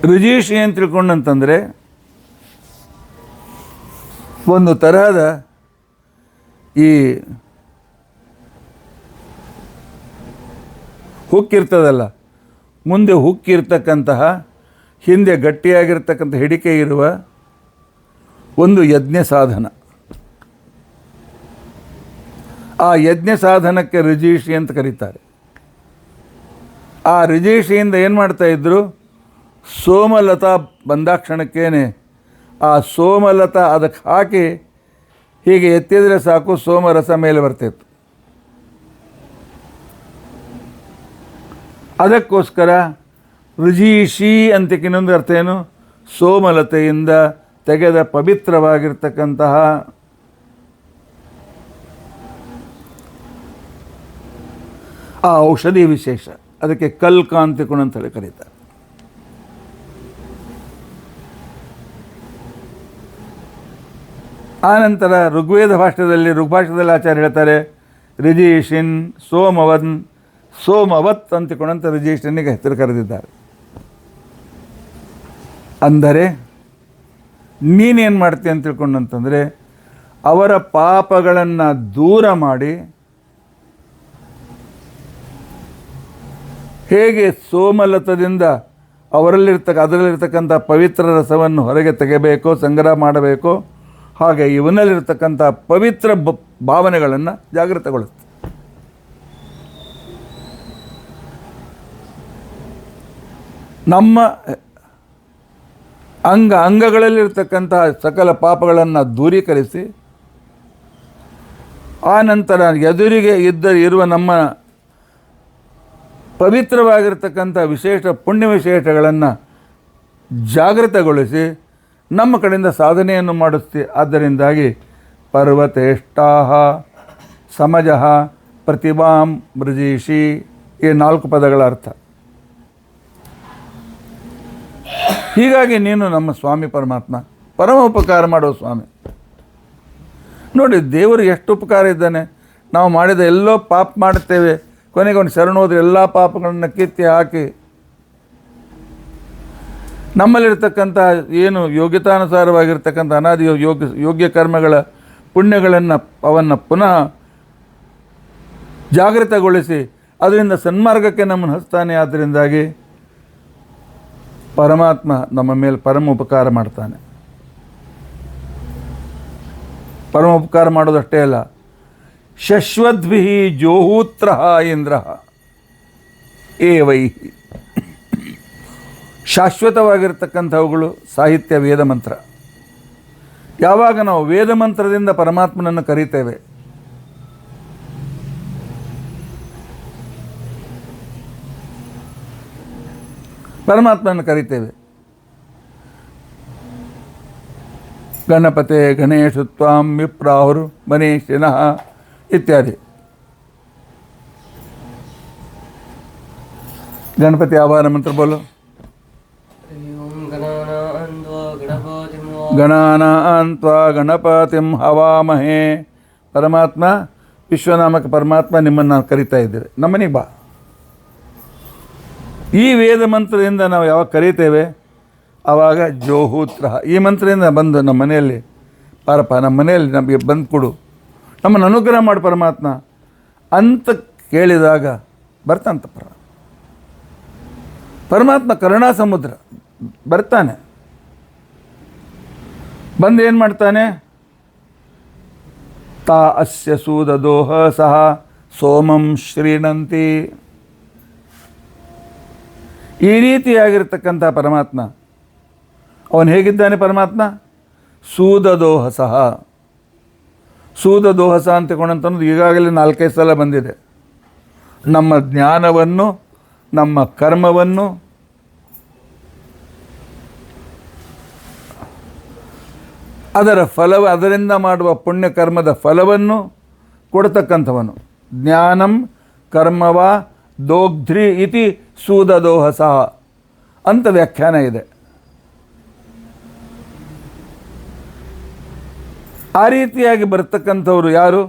ರುಜೀಷಿ ಅಂತ ತಿಳ್ಕೊಂಡಂತಂದರೆ ಒಂದು ತರಹದ ಈ ಹುಕ್ಕಿರ್ತದಲ್ಲ, ಮುಂದೆ ಹುಕ್ಕಿರ್ತಕ್ಕಂತಹ, ಹಿಂದೆ ಗಟ್ಟಿಯಾಗಿರ್ತಕ್ಕಂಥ ಹಿಡಿಕೆ ಇರುವ ಒಂದು ಯಜ್ಞ ಸಾಧನ. ಆ ಯಜ್ಞ ಸಾಧನಕ್ಕೆ ರುಜೀಷಿ ಅಂತ ಕರೀತಾರೆ. ಆ ರುಜೀಷಿಯಿಂದ ಏನು ಮಾಡ್ತಾಯಿದ್ರು? ಸೋಮಲತಾ ಬಂದಾಕ್ಷಣಕ್ಕೇನೆ ಆ ಸೋಮಲತಾ ಅದಕ್ಕೆ ಹಾಕಿ ಹೀಗೆ ಎತ್ತಿದರೆ ಸಾಕು, ಸೋಮರಸ ಮೇಲೆ ಬರ್ತಿತ್ತು. ಅದಕ್ಕೋಸ್ಕರ ರುಜೀಷಿ ಅಂತಕ್ಕೆ ಇನ್ನೊಂದು ಅರ್ಥ ಏನು? ಸೋಮಲತೆಯಿಂದ ತೆಗೆದ ಪವಿತ್ರವಾಗಿರ್ತಕ್ಕಂತಹ ಆ ಔಷಧಿ ವಿಶೇಷ. ಅದಕ್ಕೆ ಕಲ್ಕಾಂತಿಕುಣ ಅಂತೇಳಿ ಕರೀತಾರೆ. ಆನಂತರ ಋಗ್ಭಾಷದಲ್ಲಿ ಆಚಾರ್ಯ ಹೇಳ್ತಾರೆ, ರಿಜೀಷಿನ್ ಸೋಮವತ್ ಅಂತಿಕೊಂಡಂಥ ರಿಜೀಷನಿಗೆ ಹೆಸರು ಕರೆದಿದ್ದಾರೆ. ಅಂದರೆ ನೀನೇನು ಮಾಡ್ತೀಯ ಅಂತ ತಿಳ್ಕೊಂಡಂತಂದರೆ ಅವರ ಪಾಪಗಳನ್ನು ದೂರ ಮಾಡಿ ಹೇಗೆ ಸೋಮಲತದಿಂದ ಅದರಲ್ಲಿರ್ತಕ್ಕಂಥ ಪವಿತ್ರ ರಸವನ್ನು ಹೊರಗೆ ತೆಗೆಯಬೇಕೋ, ಸಂಗ್ರಹ ಮಾಡಬೇಕೋ, ಹಾಗೆ ಇವನಲ್ಲಿರ್ತಕ್ಕಂಥ ಪವಿತ್ರ ಭಾವನೆಗಳನ್ನು ಜಾಗೃತಗೊಳಿಸುತ್ತೆ. ನಮ್ಮ ಅಂಗಗಳಲ್ಲಿರ್ತಕ್ಕಂಥ ಸಕಲ ಪಾಪಗಳನ್ನು ದೂರೀಕರಿಸಿ ಆ ನಂತರ ಎದುರಿಗೆ ಇರುವ ನಮ್ಮ ಪವಿತ್ರವಾಗಿರ್ತಕ್ಕಂಥ ಪುಣ್ಯ ವಿಶೇಷಗಳನ್ನು ಜಾಗೃತಗೊಳಿಸಿ ನಮ್ಮ ಕಡೆಯಿಂದ ಸಾಧನೆಯನ್ನು ಮಾಡಿಸ್ತಿ. ಆದ್ದರಿಂದಾಗಿ ಪರ್ವತೇಷ್ಟಾಹ ಸಮಜಃ ಪ್ರತಿಭಾಂ ಮೃಜೀಷಿ ಈ 4 ಪದಗಳ ಅರ್ಥ. ಹೀಗಾಗಿ ನೀನು ನಮ್ಮ ಸ್ವಾಮಿ ಪರಮಾತ್ಮ, ಪರಮ ಉಪಕಾರ ಮಾಡುವ ಸ್ವಾಮಿ. ನೋಡಿ, ದೇವರು ಎಷ್ಟು ಉಪಕಾರ ಇದ್ದಾನೆ. ನಾವು ಮಾಡಿದ ಎಲ್ಲೋ ಪಾಪ ಮಾಡುತ್ತೇವೆ, ಕೊನೆಗೆ ಒಂದು ಶರಣು ಹೋದರೆ ಎಲ್ಲ ಪಾಪಗಳನ್ನು ಕಿತ್ತಿ ಹಾಕಿ ನಮ್ಮಲ್ಲಿರ್ತಕ್ಕಂಥ ಏನು ಯೋಗ್ಯತಾನುಸಾರವಾಗಿರ್ತಕ್ಕಂಥ ಅನಾದಿ ಯೋಗ್ಯ ಕರ್ಮಗಳ ಪುಣ್ಯಗಳನ್ನು ಅವನ್ನು ಪುನಃ ಜಾಗೃತಗೊಳಿಸಿ ಅದರಿಂದ ಸನ್ಮಾರ್ಗಕ್ಕೆ ನಮ್ಮನ್ನು ಹಚ್ತಾನೆ. ಆದ್ದರಿಂದಾಗಿ ಪರಮಾತ್ಮ ನಮ್ಮ ಮೇಲೆ ಪರಮ ಉಪಕಾರ ಮಾಡ್ತಾನೆ. ಪರಮ ಉಪಕಾರ ಮಾಡೋದಷ್ಟೇ ಅಲ್ಲ, ಶಶ್ವದ್ಭಿ ಜೋಹೂತ್ರ ಇಂದ್ರ ಏವೈ, ಶಾಶ್ವತವಾಗಿರ್ತಕ್ಕಂಥವುಗಳು ಸಾಹಿತ್ಯ ವೇದ ಮಂತ್ರ. ಯಾವಾಗ ನಾವು ವೇದ ಮಂತ್ರದಿಂದ ಪರಮಾತ್ಮನನ್ನು ಕರೀತೇವೆ, ಪರಮಾತ್ಮನನ್ನು ಕರೀತೇವೆ, ಗಣಪತೆ ಗಣೇಶು ತ್ವಾಂ ವಿಪ್ರಾಹುರು ಮನೀಷಿನಃ ಇತ್ಯಾದಿ. ಗಣಪತಿ ಆವಾಹನ ಮಂತ್ರ ಬೋಲು. ಗಣಾನಾನ್ ತ್ವಾ ಗಣಪತಿಂ ಹವಾಮಹೇ. ಪರಮಾತ್ಮ, ವಿಶ್ವನಾಮಕ ಪರಮಾತ್ಮ, ನಿಮ್ಮನ್ನು ನಾವು ಕರಿತಾ ಇದ್ದೇವೆ, ನಮ್ಮನಿಗೆ ಬಾ. ಈ ವೇದ ಮಂತ್ರದಿಂದ ನಾವು ಯಾವಾಗ ಕರೀತೇವೆ ಆವಾಗ ಜೋಹೂತ್ರ, ಈ ಮಂತ್ರದಿಂದ ಬಂದು ನಮ್ಮ ಮನೆಯಲ್ಲಿ ಪಾರಪ್ಪ, ನಮ್ಮ ಮನೆಯಲ್ಲಿ ನಮಗೆ ಬಂದು ಕೊಡು, ನಮ್ಮನ್ನು ಅನುಗ್ರಹ ಮಾಡು ಪರಮಾತ್ಮ ಅಂತ ಕೇಳಿದಾಗ ಬರ್ತಾನಂತ ಪರಮಾತ್ಮ. ಕರುಣಾ ಸಮುದ್ರ ಬರ್ತಾನೆ. ಬಂದು ಏನು ಮಾಡ್ತಾನೆ? ತಾ ಅಸ್ಯ ಸೂದದೋಹ ಸಹ ಸೋಮಂ ಶ್ರೀಣಂತಿ. ಈ ರೀತಿಯಾಗಿರ್ತಕ್ಕಂಥ ಪರಮಾತ್ಮ ಅವನು ಹೇಗಿದ್ದಾನೆ? ಪರಮಾತ್ಮ ಸೂದದೋಹ ಸಹ. ಸೂದದೋಹಸ ಅಂತ ಕೊಂಡಂತನ್ನೋದು ಈಗಾಗಲೇ 4-5 ಸಲ ಬಂದಿದೆ. ನಮ್ಮ ಜ್ಞಾನವನ್ನು, ನಮ್ಮ ಕರ್ಮವನ್ನು, ಅದರಿಂದ ಮಾಡುವ ಪುಣ್ಯ ಕರ್ಮದ ಫಲವನ್ನು ಕೊಡ್ತಕ್ಕಂಥವನು. ಜ್ಞಾನಂ ಕರ್ಮವ ದೋಗ್ಧ್ರಿ ಇತಿ ಸೂದದೋಹಸ ಅಂತ ವ್ಯಾಖ್ಯಾನ ಇದೆ. ಆ ರೀತಿಯಾಗಿ ಬರ್ತಕ್ಕಂಥವರು ಯಾರು?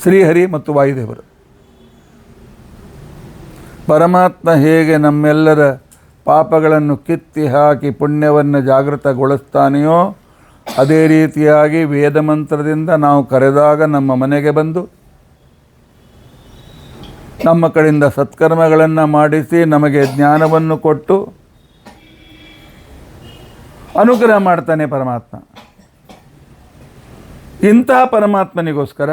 ಶ್ರೀಹರಿ ಮತ್ತು ವಾಯುದೇವರು. ಪರಮಾತ್ಮ ಹೇಗೆ ನಮ್ಮೆಲ್ಲರ ಪಾಪಗಳನ್ನು ಕಿತ್ತಿ ಹಾಕಿ ಪುಣ್ಯವನ್ನು ಜಾಗೃತಗೊಳಿಸ್ತಾನೆಯೋ ಅದೇ ರೀತಿಯಾಗಿ ವೇದ ಮಂತ್ರದಿಂದ ನಾವು ಕರೆದಾಗ ನಮ್ಮ ಮನೆಗೆ ಬಂದು ನಮ್ಮ ಕಡೆಯಿಂದ ಸತ್ಕರ್ಮಗಳನ್ನು ಮಾಡಿಸಿ ನಮಗೆ ಜ್ಞಾನವನ್ನು ಕೊಟ್ಟು ಅನುಗ್ರಹ ಮಾಡ್ತಾನೆ ಪರಮಾತ್ಮ. ಇಂತಹ ಪರಮಾತ್ಮನಿಗೋಸ್ಕರ,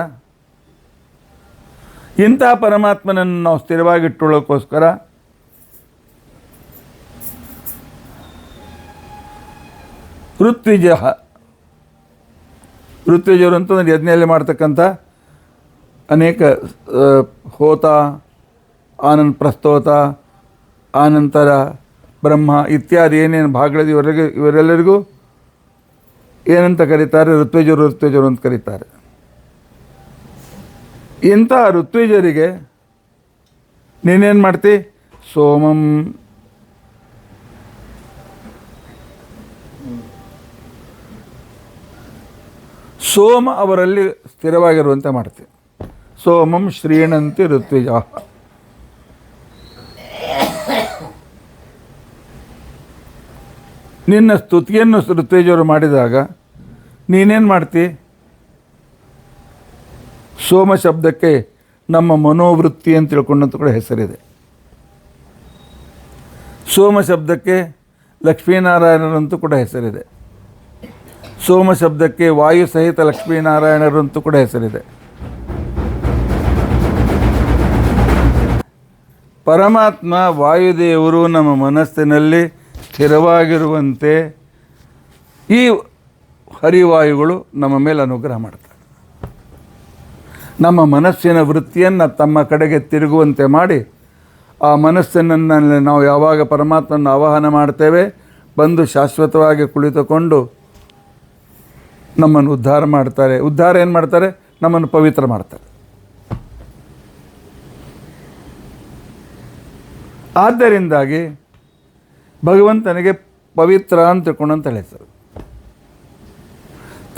ಇಂತಹ ಪರಮಾತ್ಮನನ್ನು ನಾವು ಸ್ಥಿರವಾಗಿಟ್ಟುಕೊಳ್ಳೋಕ್ಕೋಸ್ಕರ ಋತ್ವಿಜರು ಅಂತಂದರೆ ಯಜ್ಞೆಯಲ್ಲಿ ಮಾಡ್ತಕ್ಕಂಥ ಅನೇಕ ಹೋತ, ಆನಂದ ಪ್ರಸ್ತೋತ, ಆನಂತರ ಬ್ರಹ್ಮ ಇತ್ಯಾದಿ ಏನೇನು ಭಾಗಗಳಿದೆ ಇವರೆಲ್ಲರಿಗೂ ಏನಂತ ಕರೀತಾರೆ? ಋತ್ವಿಜರು ಅಂತ ಕರೀತಾರೆ. ಇಂಥ ಋತ್ವಿಜರಿಗೆ ನೀನೇನು ಮಾಡ್ತಿ? ಸೋಮಂ, ಸೋಮ ಅವರಲ್ಲಿ ಸ್ಥಿರವಾಗಿರುವಂತೆ ಮಾಡ್ತೀವಿ. ಸೋಮಂ ಶ್ರೀಣಂತಿ ಋತ್ವಿಜ. ನಿನ್ನ ಸ್ತುತಿಯನ್ನು ಋತ್ವಿಜರು ಮಾಡಿದಾಗ ನೀನೇನು ಮಾಡ್ತಿ? ಸೋಮ ಶಬ್ದಕ್ಕೆ ನಮ್ಮ ಮನೋವೃತ್ತಿ ಅಂತ ತಿಳ್ಕೊಂಡಂತ ಕೂಡ ಹೆಸರಿದೆ. ಸೋಮ ಶಬ್ದಕ್ಕೆ ಲಕ್ಷ್ಮೀನಾರಾಯಣರಂತೂ ಕೂಡ ಹೆಸರಿದೆ. ಸೋಮ ಶಬ್ದಕ್ಕೆ ವಾಯು ಸಹಿತ ಲಕ್ಷ್ಮೀನಾರಾಯಣರಂತೂ ಕೂಡ ಹೆಸರಿದೆ. ಪರಮಾತ್ಮ ವಾಯುದೇವರು ನಮ್ಮ ಮನಸ್ಸಿನಲ್ಲಿ ಸ್ಥಿರವಾಗಿರುವಂತೆ ಈ ಹರಿವಾಯುಗಳು ನಮ್ಮ ಮೇಲೆ ಅನುಗ್ರಹ ಮಾಡ್ತಾರೆ. ನಮ್ಮ ಮನಸ್ಸಿನ ವೃತ್ತಿಯನ್ನು ತಮ್ಮ ಕಡೆಗೆ ತಿರುಗುವಂತೆ ಮಾಡಿ ಆ ಮನಸ್ಸಿನಲ್ಲಿ ನಾವು ಯಾವಾಗ ಪರಮಾತ್ಮನ ಆವಾಹನ ಮಾಡ್ತೇವೆ, ಬಂದು ಶಾಶ್ವತವಾಗಿ ಕುಳಿತುಕೊಂಡು ನಮ್ಮನ್ನು ಉದ್ಧಾರ ಮಾಡ್ತಾರೆ. ಉದ್ಧಾರ ಏನು ಮಾಡ್ತಾರೆ? ನಮ್ಮನ್ನು ಪವಿತ್ರ ಮಾಡ್ತಾರೆ. ಆದ್ದರಿಂದಾಗಿ ಭಗವಂತನಿಗೆ ಪವಿತ್ರ ಅಂತ ತಿಳ್ಕೊಂಡಂತ ಹೆಸರು.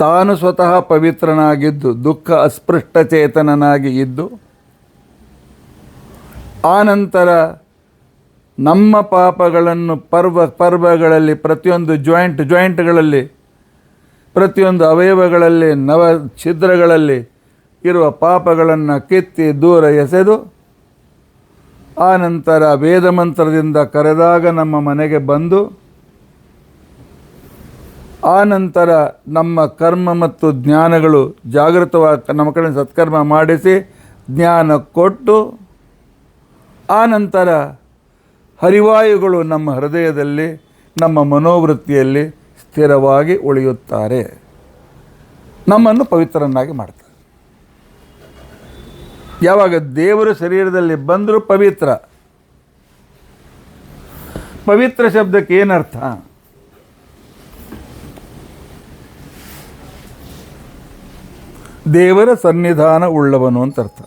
ತಾನು ಸ್ವತಃ ಪವಿತ್ರನಾಗಿದ್ದು ದುಃಖ ಅಸ್ಪೃಷ್ಟ ಚೇತನನಾಗಿ ಇದ್ದು, ಆನಂತರ ನಮ್ಮ ಪಾಪಗಳನ್ನು ಪರ್ವಗಳಲ್ಲಿ ಪ್ರತಿಯೊಂದು ಜಾಯಿಂಟ್ಗಳಲ್ಲಿ ಪ್ರತಿಯೊಂದು ಅವಯವಗಳಲ್ಲಿ ಛಿದ್ರಗಳಲ್ಲಿ ಇರುವ ಪಾಪಗಳನ್ನು ಕಿತ್ತಿ ದೂರ ಎಸೆದು, ಆನಂತರ ವೇದ ಮಂತ್ರದಿಂದ ಕರೆದಾಗ ನಮ್ಮ ಮನೆಗೆ ಬಂದು, ಆನಂತರ ನಮ್ಮ ಕರ್ಮ ಮತ್ತು ಜ್ಞಾನಗಳು ಜಾಗೃತವಾಗಿ ನಮ್ಮ ಕಡೆ ಸತ್ಕರ್ಮ ಮಾಡಿಸಿ ಜ್ಞಾನ ಕೊಟ್ಟು, ಆನಂತರ ಹರಿವಾಯುಗಳು ನಮ್ಮ ಹೃದಯದಲ್ಲಿ ನಮ್ಮ ಮನೋವೃತ್ತಿಯಲ್ಲಿ ಸ್ಥಿರವಾಗಿ ಉಳಿಯುತ್ತಾರೆ, ನಮ್ಮನ್ನು ಪವಿತ್ರನಾಗಿ ಮಾಡ್ತಾರೆ. ಯಾವಾಗ ದೇವರು ಶರೀರದಲ್ಲಿ ಬಂದರೂ ಪವಿತ್ರ. ಪವಿತ್ರ ಶಬ್ದಕ್ಕೆ ಏನರ್ಥ? ದೇವರ ಸನ್ನಿಧಾನ ಉಳ್ಳವನು ಅಂತ ಅರ್ಥ.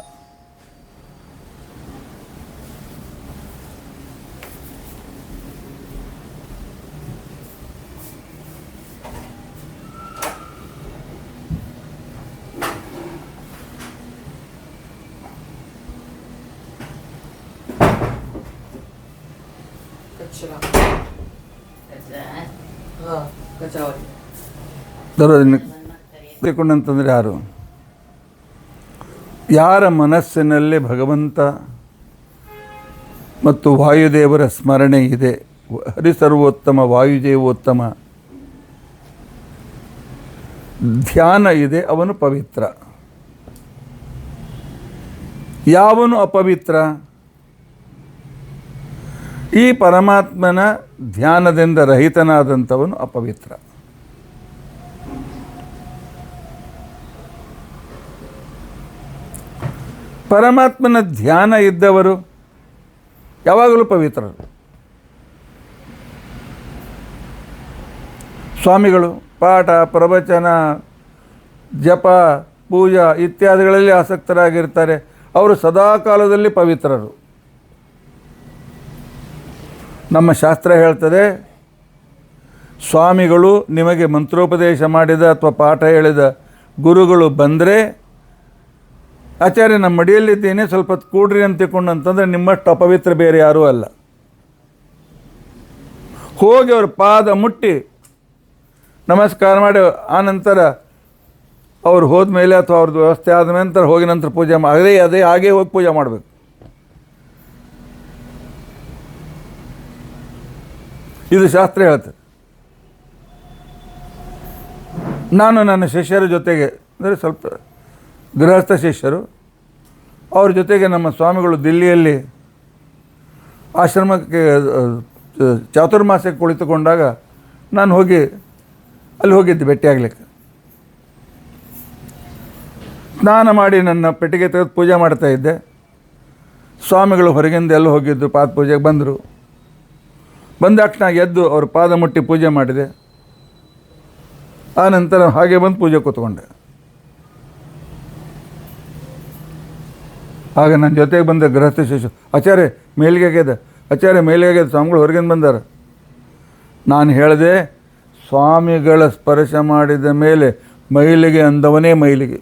ತಿಳ್ಕೊಂಡಂತಂದರೆ ಯಾರು? ಯಾರ ಮನಸ್ಸಿನಲ್ಲಿ ಭಗವಂತ ಮತ್ತು ವಾಯುದೇವರ ಸ್ಮರಣೆ ಇದೆ, ಹರಿಸರ್ವೋತ್ತಮ ವಾಯುದೇವೋತ್ತಮ ಧ್ಯಾನ ಇದೆ, ಅವನು ಪವಿತ್ರ. ಯಾವನು ಅಪವಿತ್ರ? ಈ ಪರಮಾತ್ಮನ ಧ್ಯಾನದಿಂದ ರಹಿತನಾದಂಥವನು ಅಪವಿತ್ರ. ಪರಮಾತ್ಮನ ಧ್ಯಾನ ಇದ್ದವರು ಯಾವಾಗಲೂ ಪವಿತ್ರರು. ಸ್ವಾಮಿಗಳು ಪಾಠ, ಪ್ರವಚನ, ಜಪ, ಪೂಜಾ ಇತ್ಯಾದಿಗಳಲ್ಲಿ ಆಸಕ್ತರಾಗಿರ್ತಾರೆ. ಅವರು ಸದಾಕಾಲದಲ್ಲಿ ಪವಿತ್ರರು. ನಮ್ಮ ಶಾಸ್ತ್ರ ಹೇಳ್ತದೆ, ಸ್ವಾಮಿಗಳು ನಿಮಗೆ ಮಂತ್ರೋಪದೇಶ ಮಾಡಿದ ಅಥವಾ ಪಾಠ ಹೇಳಿದ ಗುರುಗಳು ಬಂದರೆ, ಆಚಾರ್ಯ ನಮ್ಮ ಮಡಿಯಲ್ಲಿದ್ದೇನೆ ಸ್ವಲ್ಪ ಹೊತ್ತು ಕೂಡ್ರಿ ಅಂತ ತಿಳ್ಕೊಂಡು ಅಂತಂದರೆ ನಿಮ್ಮಷ್ಟು ಅಪವಿತ್ರ ಬೇರೆ ಯಾರೂ ಅಲ್ಲ. ಹೋಗಿ ಅವ್ರ ಪಾದ ಮುಟ್ಟಿ ನಮಸ್ಕಾರ ಮಾಡಿ ಆನಂತರ ಅವ್ರು ಹೋದ ಮೇಲೆ ಅಥವಾ ಅವ್ರದ್ದು ವ್ಯವಸ್ಥೆ ಆದ ನಂತರ ಹೋಗಿ ನಂತರ ಪೂಜೆ ಅದೇ ಹಾಗೇ ಹೋಗಿ ಪೂಜೆ ಮಾಡಬೇಕು. ಇದು ಶಾಸ್ತ್ರ ಹೇಳ್ತದೆ. ನಾನು ನನ್ನ ಶಿಷ್ಯರ ಜೊತೆಗೆ, ಅಂದರೆ ಸ್ವಲ್ಪ ಗೃಹಸ್ಥ ಶಿಷ್ಯರು, ಅವ್ರ ಜೊತೆಗೆ ನಮ್ಮ ಸ್ವಾಮಿಗಳು ದಿಲ್ಲಿಯಲ್ಲಿ ಆಶ್ರಮಕ್ಕೆ ಚಾತುರ್ಮಾಸಕ್ಕೆ ಕುಳಿತುಕೊಂಡಾಗ ನಾನು ಅಲ್ಲಿ ಹೋಗಿದ್ದೆ ಭೇಟಿಯಾಗಲಿಕ್ಕೆ. ಸ್ನಾನ ಮಾಡಿ ನನ್ನ ಪೆಟ್ಟಿಗೆ ತೆಗೆದು ಪೂಜೆ ಮಾಡ್ತಾಯಿದ್ದೆ. ಸ್ವಾಮಿಗಳು ಹೊರಗಿಂದ ಎಲ್ಲ ಹೋಗಿದ್ದು, ಪಾದ ಪೂಜೆಗೆ ಬಂದರು. ಬಂದಾಕ್ಷಣ ಎದ್ದು ಅವ್ರ ಪಾದ ಮುಟ್ಟಿ ಪೂಜೆ ಮಾಡಿದೆ. ಆ ನಂತರ ಹಾಗೆ ಬಂದು ಪೂಜೆ ಕೂತ್ಕೊಂಡೆ. ಆಗ ನನ್ನ ಜೊತೆಗೆ ಬಂದ ಗೃಹಸ್ಥ ಶಿಷ್ಯ, ಆಚಾರ್ಯ ಮೇಲಿಗೆ ಆಗ್ಯದ, ಆಚಾರ್ಯ ಮೇಲಿಗೆ ಆಗ್ಯದ, ಸ್ವಾಮಿಗಳು ಹೊರಗಿಂದ ಬಂದಾರ. ನಾನು ಹೇಳಿದೆ, ಸ್ವಾಮಿಗಳ ಸ್ಪರ್ಶ ಮಾಡಿದ ಮೇಲೆ ಮೈಲಿಗೆ ಅಂದವನೇ ಮೈಲಿಗೆ.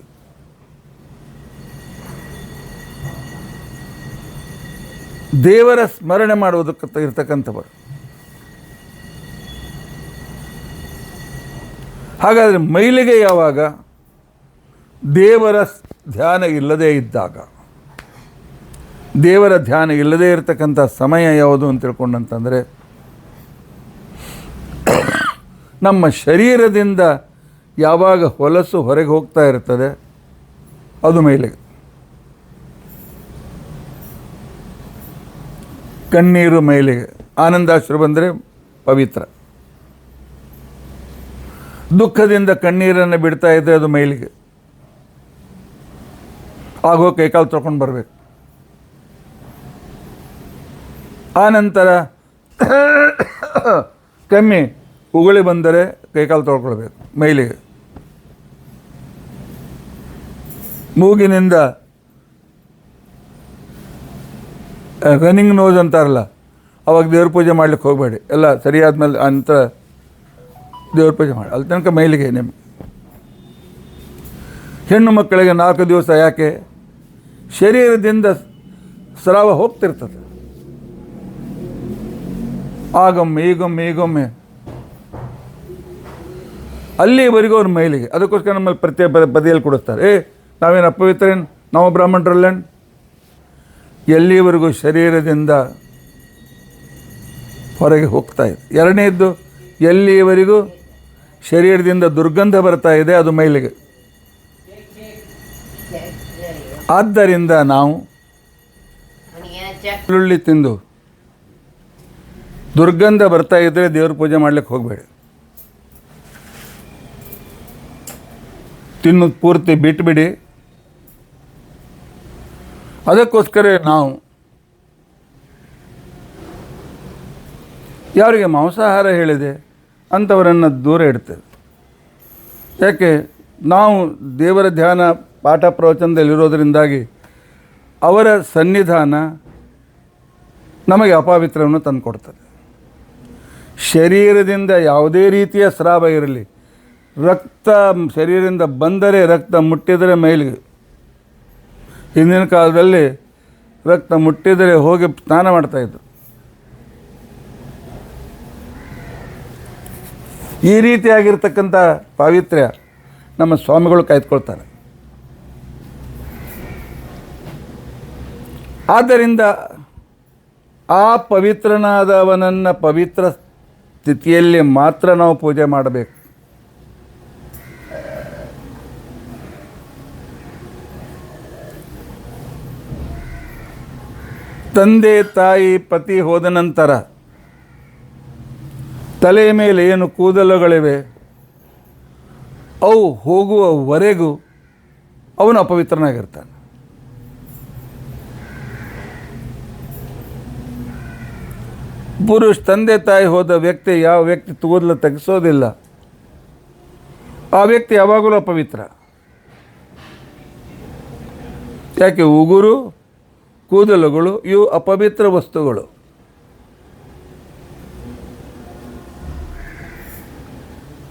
ದೇವರ ಸ್ಮರಣೆ ಮಾಡುವುದಕ್ಕೆ ಇರ್ತಕ್ಕಂಥವರು. ಹಾಗಾದರೆ ಮೈಲಿಗೆ ಯಾವಾಗ? ದೇವರ ಧ್ಯಾನ ಇಲ್ಲದೇ ಇದ್ದಾಗ. ದೇವರ ಧ್ಯಾನ ಇಲ್ಲದೇ ಇರತಕ್ಕಂಥ ಸಮಯ ಯಾವುದು ಅಂತ ತಿಳ್ಕೊಂಡಂತಂದರೆ, ನಮ್ಮ ಶರೀರದಿಂದ ಯಾವಾಗ ಹೊಲಸು ಹೊರಗೆ ಹೋಗ್ತಾ ಇರ್ತದೆ ಅದು ಮೈಲಿಗೆ. ಕಣ್ಣೀರು ಮೈಲಿಗೆ, ಆನಂದಾಶ್ರು ಬಂದರೆ ಪವಿತ್ರ. ದುಃಖದಿಂದ ಕಣ್ಣೀರನ್ನು ಬಿಡ್ತಾ ಇದ್ದರೆ ಅದು ಮೈಲಿಗೆ. ಆಗೋ ಕೈಕಾಲು ತೊಳ್ಕೊಂಡು ಬರಬೇಕು. ಆನಂತರ ಕಮ್ಮಿ ಉಗುಳಿ ಬಂದರೆ ಕೈಕಾಲು ತೊಳ್ಕೊಳ್ಬೇಕು, ಮೈಲಿಗೆ. ಮೂಗಿನಿಂದ ರನ್ನಿಂಗ್ ನೋಸ್ ಅಂತಾರಲ್ಲ, ಅವಾಗ ದೇವ್ರ ಪೂಜೆ ಮಾಡ್ಲಿಕ್ಕೆ ಹೋಗಬೇಡಿ. ಎಲ್ಲ ಸರಿಯಾದ್ಮೇಲೆ ನಂತರ ದೇವ್ರ ಪೂಜೆ ಮಾಡಿ. ಅಲ್ಲಿ ತನಕ ಮೈಲಿಗೆ ನಿಮಗೆ. ಹೆಣ್ಣು ಮಕ್ಕಳಿಗೆ 4 ದಿವಸ ಯಾಕೆ? ಶರೀರದಿಂದ ಸ್ರಾವ ಹೋಗ್ತಿರ್ತದೆ, ಆಗೊಮ್ಮೆ ಈಗೊಮ್ಮೆ ಅಲ್ಲಿವರೆಗೂ ಅವ್ರ ಮೈಲಿಗೆ. ಅದಕ್ಕೋಸ್ಕರ ನಮ್ಮಲ್ಲಿ ಬದಿಯಲ್ಲಿ ಕೊಡಿಸ್ತಾರೆ, ನಾವೇನು ಅಪವಿತ್ರೇನು, ನಾವು ಬ್ರಾಹ್ಮಣರಲ್ಲೇನು? ಎಲ್ಲಿವರೆಗೂ ಶರೀರದಿಂದ ಹೊರಗೆ ಹೋಗ್ತಾ ಇದೆ. ಎರಡನೇದ್ದು, ಎಲ್ಲಿವರೆಗೂ ಶರೀರದಿಂದ ದುರ್ಗಂಧ ಬರ್ತಾ ಇದೆ ಅದು ಮೈಲಿಗೆ. ಆದ್ದರಿಂದ ನಾವು ಈರುಳ್ಳಿ ತಿಂದು ದುರ್ಗಂಧ ಬರ್ತಾ ಇದ್ದರೆ ದೇವ್ರ ಪೂಜೆ ಮಾಡಲಿಕ್ಕೆ ಹೋಗಬೇಡಿ. ತಿನ್ನೋದು ಪೂರ್ತಿ ಬಿಟ್ಬಿಡಿ. ಅದಕ್ಕೋಸ್ಕರ ನಾವು ಯಾರಿಗೆ ಮಾಂಸಾಹಾರ ಹೇಳಿದೆ ಅಂಥವರನ್ನು ದೂರ ಇಡ್ತೇವೆ. ಯಾಕೆ? ನಾವು ದೇವರ ಧ್ಯಾನ ಪಾಠ ಪ್ರವಚನದಲ್ಲಿರೋದರಿಂದಾಗಿ ಅವರ ಸನ್ನಿಧಾನ ನಮಗೆ ಅಪವಿತ್ರವನ್ನು ತಂದುಕೊಡ್ತದೆ. ಶರೀರದಿಂದ ಯಾವುದೇ ರೀತಿಯ ಸ್ರಾವ ಇರಲಿ, ರಕ್ತ ಶರೀರದಿಂದ ಬಂದರೆ, ರಕ್ತ ಮುಟ್ಟಿದರೆ ಮೈಲಿಗೆ. ಹಿಂದಿನ ಕಾಲದಲ್ಲಿ ರಕ್ತ ಮುಟ್ಟಿದರೆ ಹೋಗಿ ಸ್ನಾನ ಮಾಡ್ತಾಯಿದ್ರು. ಈ ರೀತಿಯಾಗಿರ್ತಕ್ಕಂಥ ಪಾವಿತ್ರ್ಯ ನಮ್ಮ ಸ್ವಾಮಿಗಳು ಕಾಯ್ದುಕೊಳ್ತಾರೆ. ಆದ್ದರಿಂದ ಆ ಪವಿತ್ರನಾದವನನ್ನು ಪವಿತ್ರ ಸ್ಥಿತಿಯಲ್ಲಿ ಮಾತ್ರ ನಾವು ಪೂಜೆ ಮಾಡಬೇಕು. ತಂದೆ ತಾಯಿ ಪತಿ ಹೋದ ನಂತರ ತಲೆಯ ಮೇಲೆ ಏನು ಕೂದಲುಗಳಿವೆ ಅವು ಹೋಗುವವರೆಗೂ ಅವನು ಅಪವಿತ್ರನಾಗಿರ್ತಾನೆ. ಪುರುಷ ತಂದೆ ತಾಯಿ ಹೋದ ವ್ಯಕ್ತಿ, ಯಾವ ವ್ಯಕ್ತಿ ಕೂದಲು ತೆಗೆಸೋದಿಲ್ಲ ಆ ವ್ಯಕ್ತಿ ಯಾವಾಗಲೂ ಅಪವಿತ್ರ. ಯಾಕೆ? ಉಗುರು ಕೂದಲುಗಳು ಇವು ಅಪವಿತ್ರ ವಸ್ತುಗಳು.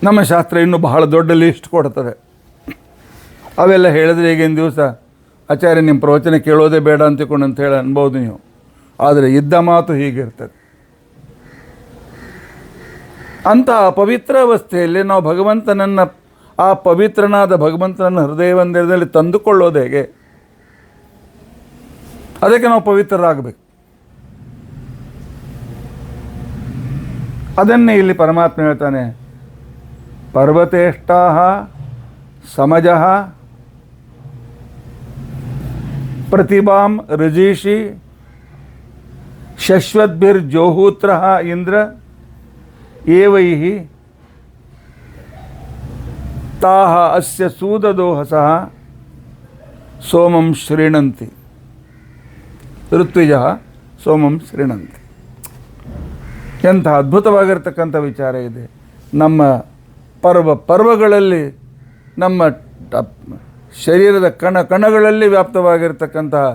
ನಮ್ಮ ಶಾಸ್ತ್ರ ಇನ್ನೂ ಬಹಳ ದೊಡ್ಡ ಲಿಸ್ಟ್ ಕೊಡ್ತದೆ. ಅವೆಲ್ಲ ಹೇಳಿದ್ರೆ ಈಗಿನ ದಿವಸ ಆಚಾರ್ಯ ನಿಮ್ಮ ಪ್ರವಚನ ಕೇಳೋದೇ ಬೇಡ ಅಂತಕೊಂಡು ಅಂತ ಹೇಳಿ ಅನ್ಬೋದು ನೀವು. ಆದರೆ ಇದ್ದ ಮಾತು ಹೀಗಿರ್ತದೆ. ಅಂತಹ ಪವಿತ್ರ ಅವಸ್ಥೆಯಲ್ಲಿ ನಾವು ಭಗವಂತನನ್ನು, ಆ ಪವಿತ್ರನಾದ ಭಗವಂತನನ್ನು ಹೃದಯ ಮಂದಿರದಲ್ಲಿ ತಂದುಕೊಳ್ಳೋದು ಹೇಗೆ? ಅದಕ್ಕೆ ನಾವು ಪವಿತ್ರರಾಗಬೇಕು. ಅದನ್ನೇ ಇಲ್ಲಿ ಪರಮಾತ್ಮ ಹೇಳ್ತಾನೆ, ಪರ್ವತೇಷ್ಟಾಹ ಸಮಜಃ ಪ್ರತಿಭಾಂ ಋಜೀಷಿ ಶಶ್ವದ್ಭಿರ್ಜೋಹೂತ್ರ ಇಂದ್ರ ಏವೈಃ ತಾಹ ಅಸ್ಯ ಸೂದದೋಹಸಃ ಸೋಮಂ ಶ್ರೀಣಂತಿ ಋತ್ವಿಜ ಸೋಮಂ ಶ್ರೀಣಂತಿ. ಎಂಥ ಅದ್ಭುತವಾಗಿರ್ತಕ್ಕಂಥ ವಿಚಾರ ಇದೆ. ನಮ್ಮ ಪರ್ವಗಳಲ್ಲಿ, ನಮ್ಮ ಶರೀರದ ಕಣಗಳಲ್ಲಿ ವ್ಯಾಪ್ತವಾಗಿರ್ತಕ್ಕಂತಹ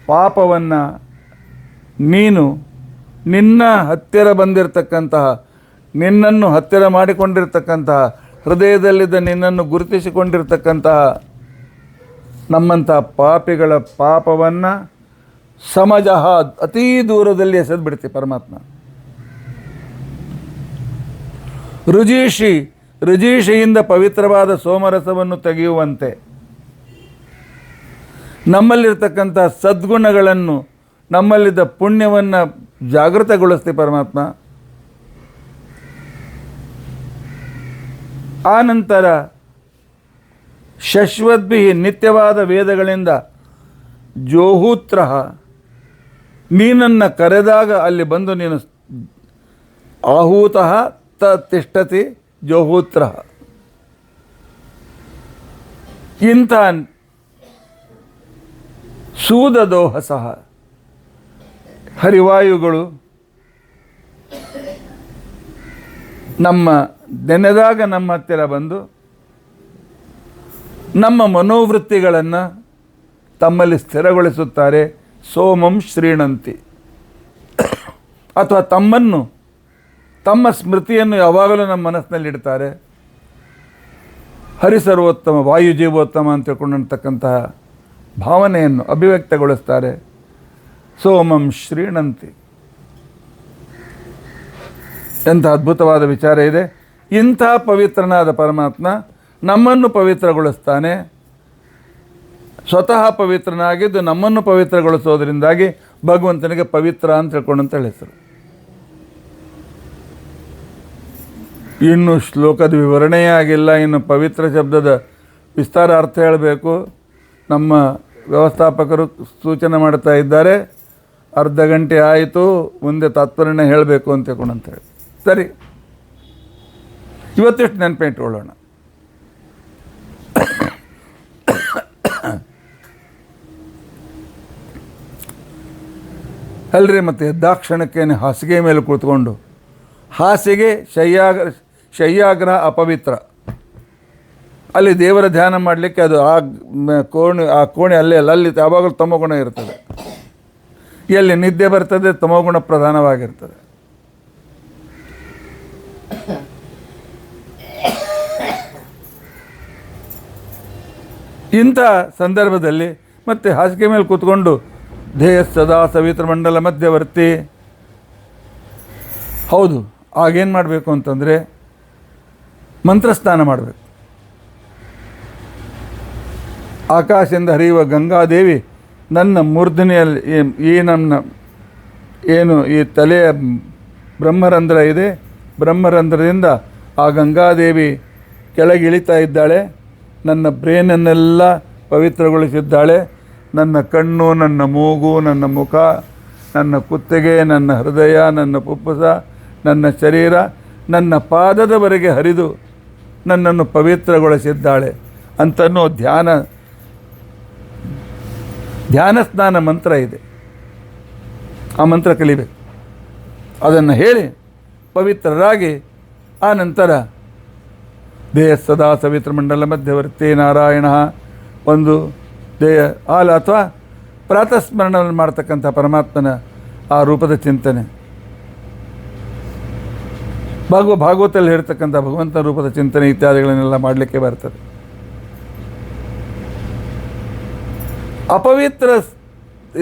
ಪಾಪವನ್ನು ನೀನು ನಿನ್ನ ಹತ್ತಿರ ಬಂದಿರತಕ್ಕಂತಹ, ನಿನ್ನನ್ನು ಹತ್ತಿರ ಮಾಡಿಕೊಂಡಿರ್ತಕ್ಕಂತಹ, ಹೃದಯದಲ್ಲಿದ್ದ ನಿನ್ನನ್ನು ಗುರುತಿಸಿಕೊಂಡಿರ್ತಕ್ಕಂತಹ ನಮ್ಮಂಥ ಪಾಪಿಗಳ ಪಾಪವನ್ನು ಸಮಜಃ ಅತೀ ದೂರದಲ್ಲಿ ಎಸೆದು ಬಿಡ್ತೀವಿ ಪರಮಾತ್ಮ. ರುಜೀಷಿ ರುಜೀಷೆಯಿಂದ ಪವಿತ್ರವಾದ ಸೋಮರಸವನ್ನು ತೆಗೆಯುವಂತೆ ನಮ್ಮಲ್ಲಿರ್ತಕ್ಕಂಥ ಸದ್ಗುಣಗಳನ್ನು, ನಮ್ಮಲ್ಲಿದ್ದ ಪುಣ್ಯವನ್ನು ಜಾಗೃತಗೊಳಿಸ್ತಿ ಪರಮಾತ್ಮ. ಆನಂತರ ಶಶ್ವದ್ಭಿ ನಿತ್ಯವಾದ ವೇದಗಳಿಂದ ಜೋಹೂತ್ರ, ನೀನನ್ನು ಕರೆದಾಗ ಅಲ್ಲಿ ಬಂದು ನೀನು ಆಹೂತಃ ತಿಷ್ಠತಿ ಜೋಹೂತ್ರ. ಇಂಥ ಸೂದದೋಹಸಃ ಹರಿವಾಯುಗಳು ನಮ್ಮ ನೆನೆದಾಗ ನಮ್ಮ ಹತ್ತಿರ ಬಂದು ನಮ್ಮ ಮನೋವೃತ್ತಿಗಳನ್ನು ತಮ್ಮಲ್ಲಿ ಸ್ಥಿರಗೊಳಿಸುತ್ತಾರೆ. ಸೋಮಂ ಶ್ರೀಣಂತಿ, ಅಥವಾ ತಮ್ಮ ಸ್ಮೃತಿಯನ್ನು ಯಾವಾಗಲೂ ನಮ್ಮ ಮನಸ್ಸಿನಲ್ಲಿಡ್ತಾರೆ. ಹರಿಸರ್ವೋತ್ತಮ, ವಾಯುಜೀವೋತ್ತಮ ಅಂತ ತಿಳ್ಕೊಂಡಿರ್ತಕ್ಕಂತಹ ಭಾವನೆಯನ್ನು ಅಭಿವ್ಯಕ್ತಗೊಳಿಸ್ತಾರೆ. ಸೋಮಂ ಶ್ರೀಣಂತಿ. ಎಂಥ ಅದ್ಭುತವಾದ ವಿಚಾರ ಇದೆ. ಇಂಥ ಪವಿತ್ರನಾದ ಪರಮಾತ್ಮ ನಮ್ಮನ್ನು ಪವಿತ್ರಗೊಳಿಸ್ತಾನೆ. ಸ್ವತಃ ಪವಿತ್ರನಾಗಿದ್ದು ನಮ್ಮನ್ನು ಪವಿತ್ರಗೊಳಿಸೋದ್ರಿಂದಾಗಿ ಭಗವಂತನಿಗೆ ಪವಿತ್ರ ಅಂತ ತಿಳ್ಕೊಂಡಂತ ಹೆಸರು. ಇನ್ನು ಶ್ಲೋಕದ ವಿವರಣೆಯೇ ಆಗಿಲ್ಲ. ಇನ್ನು ಪವಿತ್ರ ಶಬ್ದದ ವಿಸ್ತಾರ ಅರ್ಥ ಹೇಳಬೇಕು. ನಮ್ಮ ವ್ಯವಸ್ಥಾಪಕರು ಸೂಚನೆ ಮಾಡ್ತಾ ಇದ್ದಾರೆ. ಅರ್ಧ ಗಂಟೆ ಆಯಿತು, ಮುಂದೆ ತಾತ್ಪರ್ಯನ ಹೇಳಬೇಕು ಅಂತ ಹೇಳಿ. ಸರಿ, ಇವತ್ತಿಷ್ಟು ನೆನಪಿಟ್ಕೊಳ್ಳೋಣ. ಅಲ್ರಿ, ಮತ್ತು ಎದ್ದಾಕ್ಷಣಕ್ಕೇನೆ ಹಾಸಿಗೆ ಮೇಲೆ ಕೂತ್ಕೊಂಡು, ಹಾಸಿಗೆ ಶಯ್ಯಾಗ್ರಹ ಅಪವಿತ್ರ, ಅಲ್ಲಿ ದೇವರ ಧ್ಯಾನ ಮಾಡಲಿಕ್ಕೆ ಅದು ಆ ಕೋಣೆ ಅಲ್ಲೇ ಅಲ್ಲ, ಅಲ್ಲಿ ಯಾವಾಗಲೂ ತಮೋಗುಣ ಇರ್ತದೆ. ಎಲ್ಲಿ ನಿದ್ದೆ ಬರ್ತದೆ ತಮೋಗುಣ ಪ್ರಧಾನವಾಗಿರ್ತದೆ. ಇಂಥ ಸಂದರ್ಭದಲ್ಲಿ ಮತ್ತೆ ಹಾಸಿಗೆ ಮೇಲೆ ಕೂತ್ಕೊಂಡು ಧ್ಯೇಯ ಸದಾ ಸವಿತ್ರ ಮಂಡಲ ಮಧ್ಯವರ್ತಿ. ಹೌದು, ಆಗೇನು ಮಾಡಬೇಕು ಅಂತಂದರೆ ಮಂತ್ರಸ್ನಾನ ಮಾಡಬೇಕು. ಆಕಾಶದಿಂದ ಹರಿಯುವ ಗಂಗಾದೇವಿ ನನ್ನ ಮೂರ್ಧನಿಯಲ್ಲಿ ಈ ತಲೆಯ ಬ್ರಹ್ಮರಂಧ್ರ ಇದೆ, ಬ್ರಹ್ಮರಂಧ್ರದಿಂದ ಆ ಗಂಗಾದೇವಿ ಕೆಳಗಿಳಿತಾ ಇದ್ದಾಳೆ. ನನ್ನ ಬ್ರೇನನ್ನೆಲ್ಲ ಪವಿತ್ರಗೊಳಿಸಿದ್ದಾಳೆ. ನನ್ನ ಕಣ್ಣು, ನನ್ನ ಮೂಗು, ನನ್ನ ಮುಖ, ನನ್ನ ಕುತ್ತಿಗೆ, ನನ್ನ ಹೃದಯ, ನನ್ನ ಪುಪ್ಪುಸ, ನನ್ನ ಶರೀರ, ನನ್ನ ಪಾದದವರೆಗೆ ಹರಿದು ನನ್ನನ್ನು ಪವಿತ್ರಗೊಳಿಸಿದ್ದಾಳೆ ಅಂತನೋ ಧ್ಯಾನ ಸ್ನಾನ ಮಂತ್ರ ಇದೆ. ಆ ಮಂತ್ರ ಕಲಿಬೇಕು. ಅದನ್ನು ಹೇಳಿ ಪವಿತ್ರರಾಗಿ ಆ ನಂತರ ದೇಹ ಸದಾ ಸವಿತ್ರ ಮಂಡಲ ಮಧ್ಯವರ್ತಿ ನಾರಾಯಣ ಒಂದು ದೇಹ ಹಾಲು ಅಥವಾ ಪ್ರಾತಸ್ಮರಣವನ್ನು ಮಾಡ್ತಕ್ಕಂಥ ಪರಮಾತ್ಮನ ಆ ರೂಪದ ಚಿಂತನೆ, ಭಾಗವತಲ್ಲಿ ಹೇಳ್ತಕ್ಕಂಥ ಭಗವಂತನ ರೂಪದ ಚಿಂತನೆ ಇತ್ಯಾದಿಗಳನ್ನೆಲ್ಲ ಮಾಡಲಿಕ್ಕೆ ಬರ್ತದೆ. ಅಪವಿತ್ರ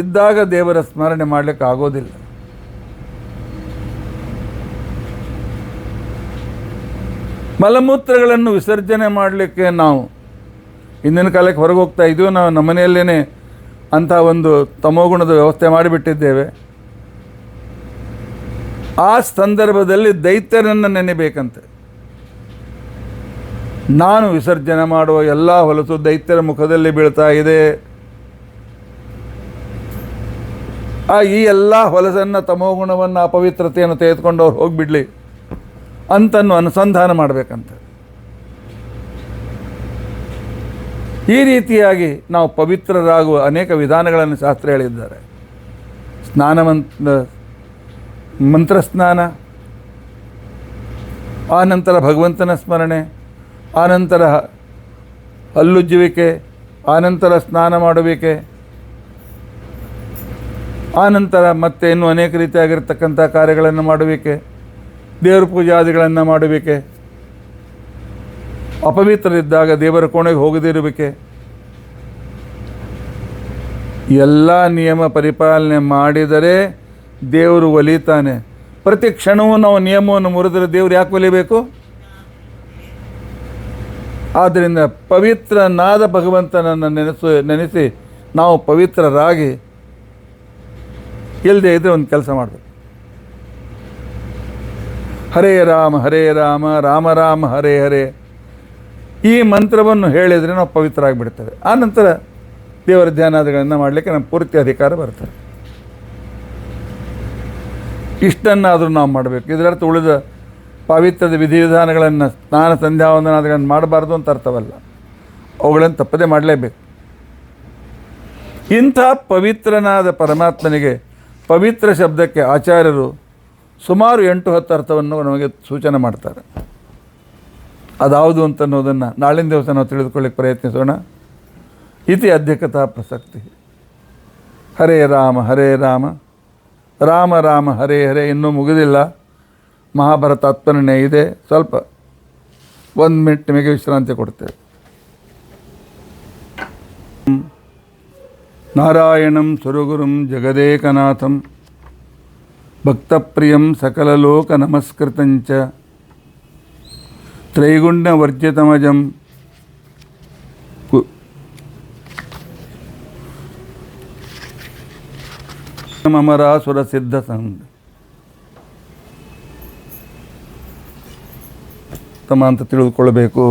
ಇದ್ದಾಗ ದೇವರ ಸ್ಮರಣೆ ಮಾಡಲಿಕ್ಕೆ ಆಗೋದಿಲ್ಲ. ಮಲಮೂತ್ರಗಳನ್ನು ವಿಸರ್ಜನೆ ಮಾಡಲಿಕ್ಕೆ ನಾವು ಹಿಂದಿನ ಕಾಲಕ್ಕೆ ಹೊರಗೆ ಹೋಗ್ತಾ ಇದ್ದೀವಿ. ನಾವು ನಮ್ಮನೆಯಲ್ಲೇ ಅಂಥ ಒಂದು ತಮೋಗುಣದ ವ್ಯವಸ್ಥೆ ಮಾಡಿಬಿಟ್ಟಿದ್ದೇವೆ. ಆ ಸಂದರ್ಭದಲ್ಲಿ ದೈತ್ಯರನ್ನು ನೆನೆಬೇಕಂತೆ. ನಾನು ವಿಸರ್ಜನೆ ಮಾಡುವ ಎಲ್ಲ ಹೊಲಸು ದೈತ್ಯರ ಮುಖದಲ್ಲಿ ಬೀಳ್ತಾ ಇದೆ. ಈ ಎಲ್ಲ ಹೊಲಸನ್ನು, ತಮೋಗುಣವನ್ನು, ಅಪವಿತ್ರತೆಯನ್ನು ತೆಗೆದುಕೊಂಡು ಅವ್ರು ಹೋಗಿಬಿಡಲಿ ಅಂತನ್ನು ಅನುಸಂಧಾನ ಮಾಡಬೇಕಂತ. ಈ ರೀತಿಯಾಗಿ ನಾವು ಪವಿತ್ರರಾಗುವ ಅನೇಕ ವಿಧಾನಗಳನ್ನು ಶಾಸ್ತ್ರ ಹೇಳಿದ್ದಾರೆ. ಮಂತ್ರಸ್ನಾನ, ಆನಂತರ ಭಗವಂತನ ಸ್ಮರಣೆ, ಆನಂತರ ಹಲ್ಲುಜ್ಜುವಿಕೆ, ಆನಂತರ ಸ್ನಾನ ಮಾಡುವಿಕೆ, ಆನಂತರ ಮತ್ತೆ ಇನ್ನೂ ಅನೇಕ ರೀತಿಯಾಗಿರ್ತಕ್ಕಂಥ ಕಾರ್ಯಗಳನ್ನು ಮಾಡುವಿಕೆ, ದೇವರ ಪೂಜಾದಿಗಳನ್ನು ಮಾಡುವಿಕೆ, ಅಪವಿತ್ರರಿದ್ದಾಗ ದೇವರ ಕೋಣೆಗೆ ಹೋಗದಿರುವಿಕೆ, ಎಲ್ಲ ನಿಯಮ ಪರಿಪಾಲನೆ ಮಾಡಿದರೆ ದೇವರು ಒಲಿತಾನೆ. ಪ್ರತಿ ಕ್ಷಣವೂ ನಾವು ನಿಯಮವನ್ನು ಮುರಿದರೆ ದೇವರು ಯಾಕೆ ಒಲಿಬೇಕು? ಆದ್ದರಿಂದ ಪವಿತ್ರನಾದ ಭಗವಂತನನ್ನು ನೆನೆಸಿ ನಾವು ಪವಿತ್ರರಾಗಿ ಇಲ್ಲದೆ ಇದ್ದರೆ ಒಂದು ಕೆಲಸ ಮಾಡಬೇಕು. ಹರೇ ರಾಮ ರಾಮ ರಾಮ ಹರೇ ಹರೇ ಈ ಮಂತ್ರವನ್ನು ಹೇಳಿದರೆ ನಾವು ಪವಿತ್ರ ಆಗಿಬಿಡ್ತೇವೆ. ಆನಂತರ ದೇವರ ಧ್ಯಾನಾದಿಗಳನ್ನು ಮಾಡಲಿಕ್ಕೆ ನಮ್ಮ ಪೂರ್ತಿ ಅಧಿಕಾರ ಬರ್ತದೆ. ಇಷ್ಟನ್ನಾದರೂ ನಾವು ಮಾಡಬೇಕು. ಇದರರ್ಥ ಉಳಿದ ಪವಿತ್ರದ ವಿಧಿವಿಧಾನಗಳನ್ನು ಸ್ನಾನ ಸಂಧ್ಯಾವಂದನಾದಿಗಳನ್ನು ಮಾಡಬಾರ್ದು ಅಂತ ಅರ್ಥವಲ್ಲ. ಅವುಗಳನ್ನು ತಪ್ಪದೇ ಮಾಡಲೇಬೇಕು. ಇಂಥ ಪವಿತ್ರನಾದ ಪರಮಾತ್ಮನಿಗೆ ಪವಿತ್ರ ಶಬ್ದಕ್ಕೆ ಆಚಾರ್ಯರು ಸುಮಾರು 8-10 ಅರ್ಥವನ್ನು ನಮಗೆ ಸೂಚನೆ ಮಾಡ್ತಾರೆ. ಅದಾವುದು ಅಂತನ್ನೋದನ್ನು ನಾಳಿನ ದಿವಸ ನಾವು ತಿಳಿದುಕೊಳ್ಳಿಕ್ಕೆ ಪ್ರಯತ್ನಿಸೋಣ. ಇತಿ ಅಧ್ಯಕ್ಷತಾ ಪ್ರಸಕ್ತಿ. ಹರೇ ರಾಮ ರಾಮ ರಾಮ ಹರೇ ಹರೇ. ಇನ್ನೂ ಮುಗಿದಿಲ್ಲ, ಮಹಾಭಾರತ ಆತ್ಮನೇ ಇದೆ. ಸ್ವಲ್ಪ 1 ಮಿನಿಟ್ ನಿಮಗೆ ವಿಶ್ರಾಂತಿ ಕೊಡ್ತೇವೆ. ನಾರಾಯಣಂ ಸುರಗುರುಂ ಜಗದೇಕನಾಥಂ ಭಕ್ತಪ್ರಿಯಂ ಸಕಲಲೋಕ ನಮಸ್ಕೃತಂಚ ತ್ರೈಗುಣ್ಯವರ್ಜಿತಮಜಂ ಅಮರಾಸುರ ಸಿದ್ಧ ಸಂಘ ಉತ್ತಮ ಅಂತ ತಿಳಿದುಕೊಳ್ಬೇಕು,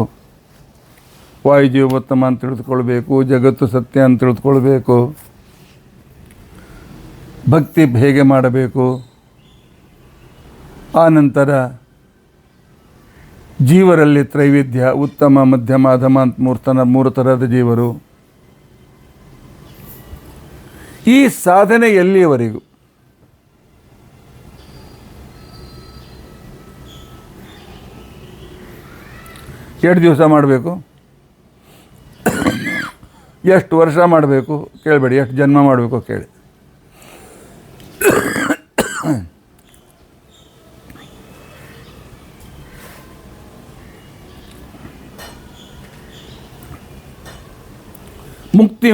ವಾಯುಜೀವೋತ್ತಮ ಅಂತ ತಿಳಿದುಕೊಳ್ಬೇಕು, ಜಗತ್ತು ಸತ್ಯ ಅಂತ ತಿಳಿದುಕೊಳ್ಬೇಕು, ಭಕ್ತಿ ಹೇಗೆ ಮಾಡಬೇಕು, ಆನಂತರ ಜೀವರಲ್ಲಿ ತ್ರೈವಿಧ್ಯ, ಉತ್ತಮ ಮಧ್ಯಮ ಅಧಮ ಅಂತ ಮೂರು ಥರದ ಜೀವರು. ಈ ಸಾಧನೆ ಎಲ್ಲಿಯವರೆಗೂ? ಎಷ್ಟು ದಿವಸ ಮಾಡಬೇಕು, ಎಷ್ಟು ವರ್ಷ ಮಾಡಬೇಕು ಕೇಳಬೇಡಿ, ಎಷ್ಟು ಜನ್ಮ ಮಾಡಬೇಕು ಕೇಳಿ.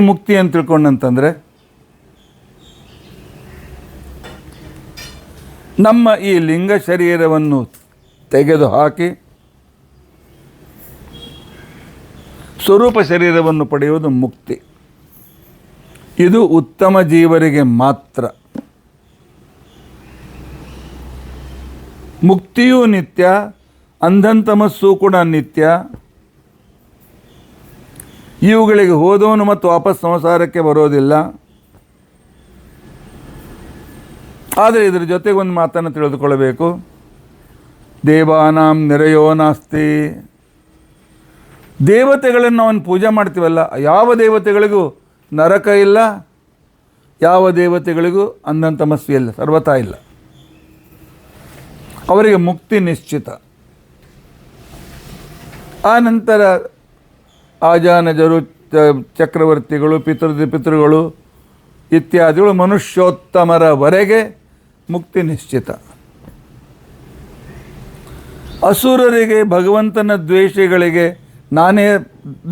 ಮುಕ್ತಿ ಅಂತ ತಿಳ್ಕೊಂಡಂತಂದರೆ ನಮ್ಮ ಈ ಲಿಂಗ ಶರೀರವನ್ನು ತೆಗೆದು ಹಾಕಿ ಸ್ವರೂಪ ಶರೀರವನ್ನು ಪಡೆಯುವುದು ಮುಕ್ತಿ. ಇದು ಉತ್ತಮ ಜೀವರಿಗೆ ಮಾತ್ರ. ಮುಕ್ತಿಯೂ ನಿತ್ಯ, ಅಂಧಂತಮಸ್ಸು ಕೂಡ ನಿತ್ಯ. ಇವುಗಳಿಗೆ ಹೋದವನು ಮತ್ತು ವಾಪಸ್ ಸಂಸಾರಕ್ಕೆ ಬರೋದಿಲ್ಲ. ಆದರೆ ಇದರ ಜೊತೆಗೆ ಒಂದು ಮಾತನ್ನು ತಿಳಿದುಕೊಳ್ಳಬೇಕು. ದೇವಾನಾಂ ನಿರಯೋ ನಾಸ್ತಿ. ದೇವತೆಗಳನ್ನು ಅವನು ಪೂಜೆ ಮಾಡ್ತೀವಲ್ಲ, ಯಾವ ದೇವತೆಗಳಿಗೂ ನರಕ ಇಲ್ಲ, ಯಾವ ದೇವತೆಗಳಿಗೂ ಅಂಧಂತಮಸ್ಸು ಇಲ್ಲ, ಸರ್ವತಾ ಇಲ್ಲ. ಅವರಿಗೆ ಮುಕ್ತಿ ನಿಶ್ಚಿತ. ಆ ನಂತರ ಆಜಾನಜರು, ಚಕ್ರವರ್ತಿಗಳು, ಪಿತೃಗಳು ಇತ್ಯಾದಿಗಳು ಮನುಷ್ಯೋತ್ತಮರವರೆಗೆ ಮುಕ್ತಿ ನಿಶ್ಚಿತ. ಅಸುರರಿಗೆ, ಭಗವಂತನ ದ್ವೇಷಿಗಳಿಗೆ, ನಾನೇ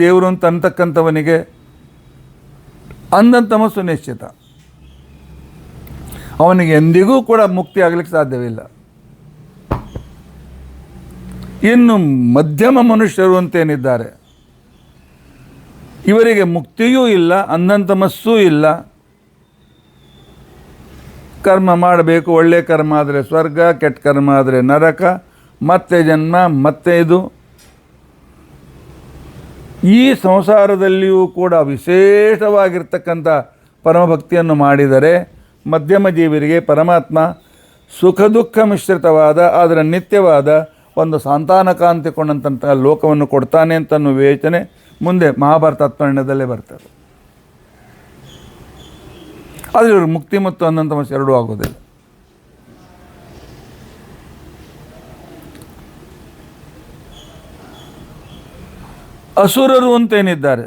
ದೇವರು ಅಂತ ಅಂತಕ್ಕಂಥವನಿಗೆ ಅಂಧಂತಮಸ್ಸು ನಿಶ್ಚಿತ. ಅವನಿಗೆ ಎಂದಿಗೂ ಕೂಡ ಮುಕ್ತಿ ಆಗಲಿಕ್ಕೆ ಸಾಧ್ಯವಿಲ್ಲ. ಇನ್ನು ಮಧ್ಯಮ ಮನುಷ್ಯರು ಅಂತೇನಿದ್ದಾರೆ, ಇವರಿಗೆ ಮುಕ್ತಿಯೂ ಇಲ್ಲ, ಅಂಧಂತಮಸ್ಸೂ ಇಲ್ಲ. ಕರ್ಮ ಮಾಡಬೇಕು, ಒಳ್ಳೆಯ ಕರ್ಮ ಆದರೆ ಸ್ವರ್ಗ, ಕೆಟ್ಟ ಕರ್ಮ ಆದರೆ ನರಕ, ಮತ್ತೆ ಜನ್ಮ, ಮತ್ತೆ ಇದು. ಈ ಸಂಸಾರದಲ್ಲಿಯೂ ಕೂಡ ವಿಶೇಷವಾಗಿರ್ತಕ್ಕಂಥ ಪರಮಭಕ್ತಿಯನ್ನು ಮಾಡಿದರೆ ಮಧ್ಯಮ ಜೀವರಿಗೆ ಪರಮಾತ್ಮ ಸುಖ ದುಃಖ ಮಿಶ್ರಿತವಾದ ಆದರೆ ನಿತ್ಯವಾದ ಒಂದು ಸಂತಾನಕಾಂತಿಕೊಂಡಂತಹ ಲೋಕವನ್ನು ಕೊಡ್ತಾನೆ ಅಂತನ್ನೋ ವಿವೇಚನೆ ಮುಂದೆ ಮಹಾಭಾರತ ತತ್ವಜ್ಞಾನದಲ್ಲೇ ಬರ್ತದೆ. ಆದರೆ ಇವರು ಮುಕ್ತಿ ಮತ್ತು ಅಂಧಂತಮಸ್ಸು ಎರಡೂ ಆಗೋದಿಲ್ಲ. ಅಸುರರು ಅಂತೇನಿದ್ದಾರೆ,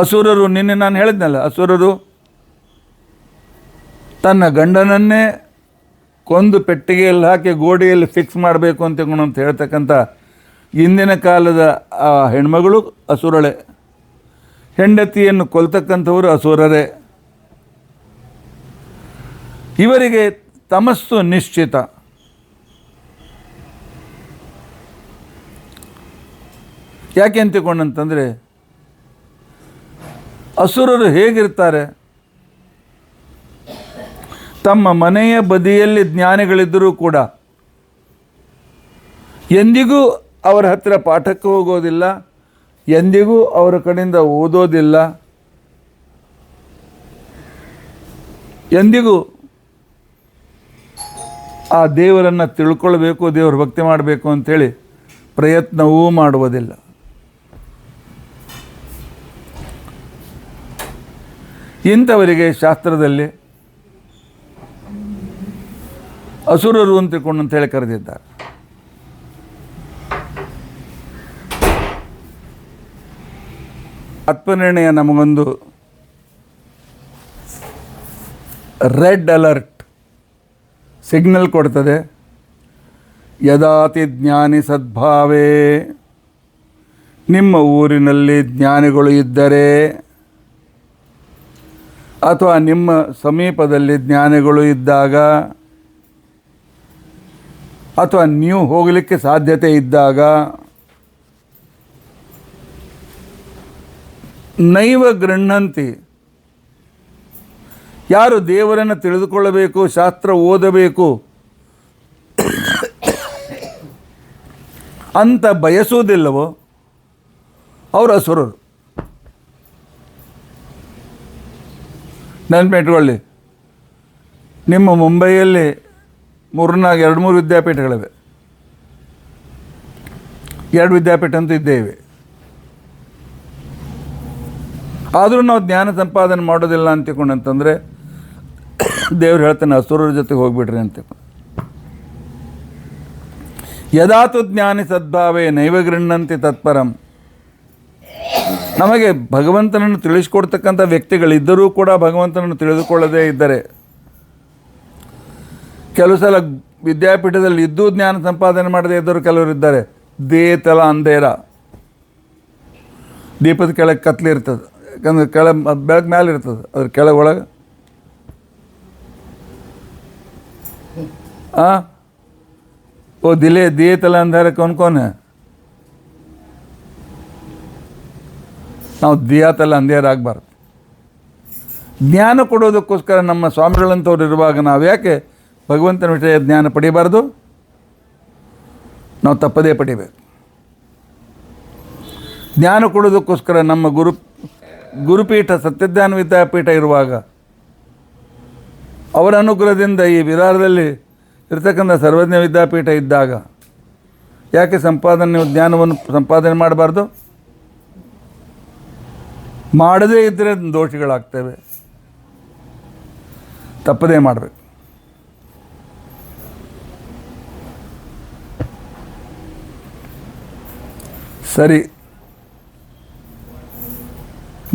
ಅಸುರರು ನಿನ್ನೆ ನಾನು ಹೇಳಿದ್ನಲ್ಲ, ಅಸುರರು ತನ್ನ ಗಂಡನನ್ನೇ ಕೊಂದು ಪೆಟ್ಟಿಗೆಯಲ್ಲಿ ಹಾಕಿ ಗೋಡೆಯಲ್ಲಿ ಫಿಕ್ಸ್ ಮಾಡಬೇಕು ಅಂತ ಹೇಳ್ತಕ್ಕಂಥ ಇಂದಿನ ಕಾಲದ ಆ ಹೆಣ್ಮಗಳು ಅಸುರಳೆ. ಹೆಂಡತಿಯನ್ನು ಕೊಲ್ತಕ್ಕಂಥವರು ಅಸುರರೇ. ಇವರಿಗೆ ತಮಸ್ಸು ನಿಶ್ಚಿತ. ಯಾಕೆ ಅಂತಿಕೊಂಡಂತಂದರೆ ಅಸುರರು ಹೇಗಿರ್ತಾರೆ, ತಮ್ಮ ಮನೆಯ ಬದಿಯಲ್ಲಿ ಜ್ಞಾನಿಗಳಿದ್ದರೂ ಕೂಡ ಎಂದಿಗೂ ಅವರ ಹತ್ತಿರ ಪಾಠಕ್ಕೆ ಹೋಗೋದಿಲ್ಲ, ಎಂದಿಗೂ ಅವರ ಕಡೆಯಿಂದ ಓದೋದಿಲ್ಲ, ಎಂದಿಗೂ ಆ ದೇವರನ್ನು ತಿಳ್ಕೊಳ್ಬೇಕು, ದೇವರ ಭಕ್ತಿ ಮಾಡಬೇಕು ಅಂಥೇಳಿ ಪ್ರಯತ್ನವೂ ಮಾಡುವುದಿಲ್ಲ. ಇಂಥವರಿಗೆ ಶಾಸ್ತ್ರದಲ್ಲಿ ಅಸುರರು ಅಂತ ತಿಳ್ಕೊಂಡು ಅಂತೇಳಿ ಕರೆದಿದ್ದಾರೆ. ಆತ್ಮನಿರ್ಣಯ ನಮಗೊಂದು ರೆಡ್ ಅಲರ್ಟ್ ಸಿಗ್ನಲ್ ಕೊಡ್ತದೆ. ಯದಾತಿ ಜ್ಞಾನಿ ಸದ್ಭಾವೇ, ನಿಮ್ಮ ಊರಿನಲ್ಲಿ ಜ್ಞಾನಿಗಳು ಇದ್ದರೆ ಅಥವಾ ನಿಮ್ಮ ಸಮೀಪದಲ್ಲಿ ಜ್ಞಾನಿಗಳು ಇದ್ದಾಗ ಅಥವಾ ನೀವು ಹೋಗಲಿಕ್ಕೆ ಸಾಧ್ಯತೆ ಇದ್ದಾಗ ನೈವ ಗೃಹಂತಿ, ಯಾರು ದೇವರನ್ನು ತಿಳಿದುಕೊಳ್ಳಬೇಕು, ಶಾಸ್ತ್ರ ಓದಬೇಕು ಅಂತ ಬಯಸುವುದಿಲ್ಲವೋ ಅವರು ಅಸುರರು. ನೆನಪಿಟ್ಕೊಳ್ಳಿ, ನಿಮ್ಮ ಮುಂಬೈಯಲ್ಲಿ 2-3 ವಿದ್ಯಾಪೀಠಗಳಿವೆ, 2 ವಿದ್ಯಾಪೀಠ ಅಂತೂ ಇದ್ದೇ ಇವೆ. ಆದರೂ ನಾವು ಜ್ಞಾನ ಸಂಪಾದನೆ ಮಾಡೋದಿಲ್ಲ ಅಂತಿಕೊಂಡಂತಂದರೆ ದೇವ್ರು ಹೇಳ್ತಾನೆ ಅಸುರರ ಜೊತೆಗೆ ಹೋಗ್ಬಿಡ್ರಿ ಅಂತ. ಯದಾತು ಜ್ಞಾನಿ ಸದ್ಭಾವೇ ನೈವ ಗೃಹಂತಿ ತತ್ಪರಂ. ನಮಗೆ ಭಗವಂತನನ್ನು ತಿಳಿಸ್ಕೊಡ್ತಕ್ಕಂಥ ವ್ಯಕ್ತಿಗಳಿದ್ದರೂ ಕೂಡ ಭಗವಂತನನ್ನು ತಿಳಿದುಕೊಳ್ಳದೇ ಇದ್ದರೆ, ಕೆಲವು ಸಲ ವಿದ್ಯಾಪೀಠದಲ್ಲಿ ಇದ್ದೂ ಜ್ಞಾನ ಸಂಪಾದನೆ ಮಾಡದೇ ಇದ್ದರೂ ಕೆಲವರು ಇದ್ದಾರೆ. ದೇತಲ ಅಂಧೇರ, ದೀಪದ ಕೆಳಗೆ ಕತ್ಲಿ ಇರ್ತದೆ, ಯಾಕಂದ್ರೆ ಬೆಳಕು ಮೇಲೆ ಇರ್ತದೆ, ಅದ್ರ ಕೆಳಗೆ ಒಳಗೆ ದಿಯೇ ತಲ ಅಂಧಾರ ಕೌನ್ ಹೈ? ನಾವು ದಿಯಾತಲ್ಲ ಅಂಧೇರಾಗಬಾರ್ದು. ಜ್ಞಾನ ಕೊಡೋದಕ್ಕೋಸ್ಕರ ನಮ್ಮ ಸ್ವಾಮಿಗಳಂಥವ್ರು ಇರುವಾಗ ನಾವು ಯಾಕೆ ಭಗವಂತನ ವಿಷಯ ಜ್ಞಾನ ಪಡಿಬಾರ್ದು? ನಾವು ತಪ್ಪದೇ ಪಡಿಬೇಕು. ಜ್ಞಾನ ಕೊಡೋದಕ್ಕೋಸ್ಕರ ನಮ್ಮ ಗುರುಪೀಠ ಸತ್ಯಜ್ಞಾನ ವಿದ್ಯಾಪೀಠ ಇರುವಾಗ ಅವರ ಅನುಗ್ರಹದಿಂದ ಈ ವಿರಾರದಲ್ಲಿ ಇರ್ತಕ್ಕಂಥ ಸರ್ವಜ್ಞ ವಿದ್ಯಾಪೀಠ ಇದ್ದಾಗ ಯಾಕೆ ಜ್ಞಾನವನ್ನು ಸಂಪಾದನೆ ಮಾಡಬಾರ್ದು? ಮಾಡದೇ ಇದ್ದರೆ ದೋಷಿಗಳಾಗ್ತೇವೆ. ತಪ್ಪದೇ ಮಾಡಬೇಕು. ಸರಿ,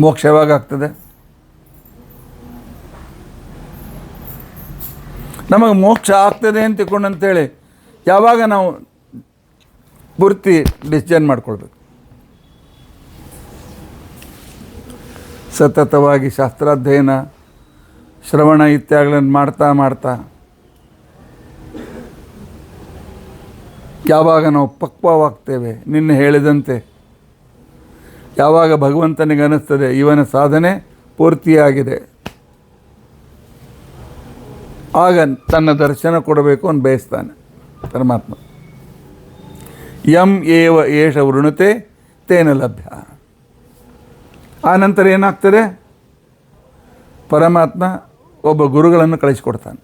ಮೋಕ್ಷ ಯಾವಾಗ ಆಗ್ತದೆ? ನಮಗೆ ಮೋಕ್ಷ ಆಗ್ತದೆ ಅಂತ ತಿಳ್ಕೊಂಡಂತೇಳಿ ಯಾವಾಗ ನಾವು ಪೂರ್ತಿ ಡಿಸಿಷನ್ ಮಾಡ್ಕೊಳ್ಬೇಕು. ಸತತವಾಗಿ ಶಾಸ್ತ್ರಾಧ್ಯಯನ, ಶ್ರವಣ ಇತ್ಯಾದಿಗಳನ್ನು ಮಾಡ್ತಾ ಮಾಡ್ತಾ ಯಾವಾಗ ನಾವು ಪಕ್ವವಾಗ್ತೇವೆ, ನಿನ್ನೆ ಹೇಳಿದಂತೆ ಯಾವಾಗ ಭಗವಂತನಿಗೆ ಅನ್ನಿಸ್ತದೆ ಇವನ ಸಾಧನೆ ಪೂರ್ತಿಯಾಗಿದೆ, ಆಗ ತನ್ನ ದರ್ಶನ ಕೊಡಬೇಕು ಅಂತ ಬಯಸ್ತಾನೆ ಪರಮಾತ್ಮ. ಯಂ ಏವ ಏಷ ವೃಣುತೆ ತೇನ ಲಭ್ಯ. ಆ ನಂತರ ಏನಾಗ್ತದೆ? ಪರಮಾತ್ಮ ಒಬ್ಬ ಗುರುಗಳನ್ನು ಕಳಿಸಿಕೊಡ್ತಾನೆ.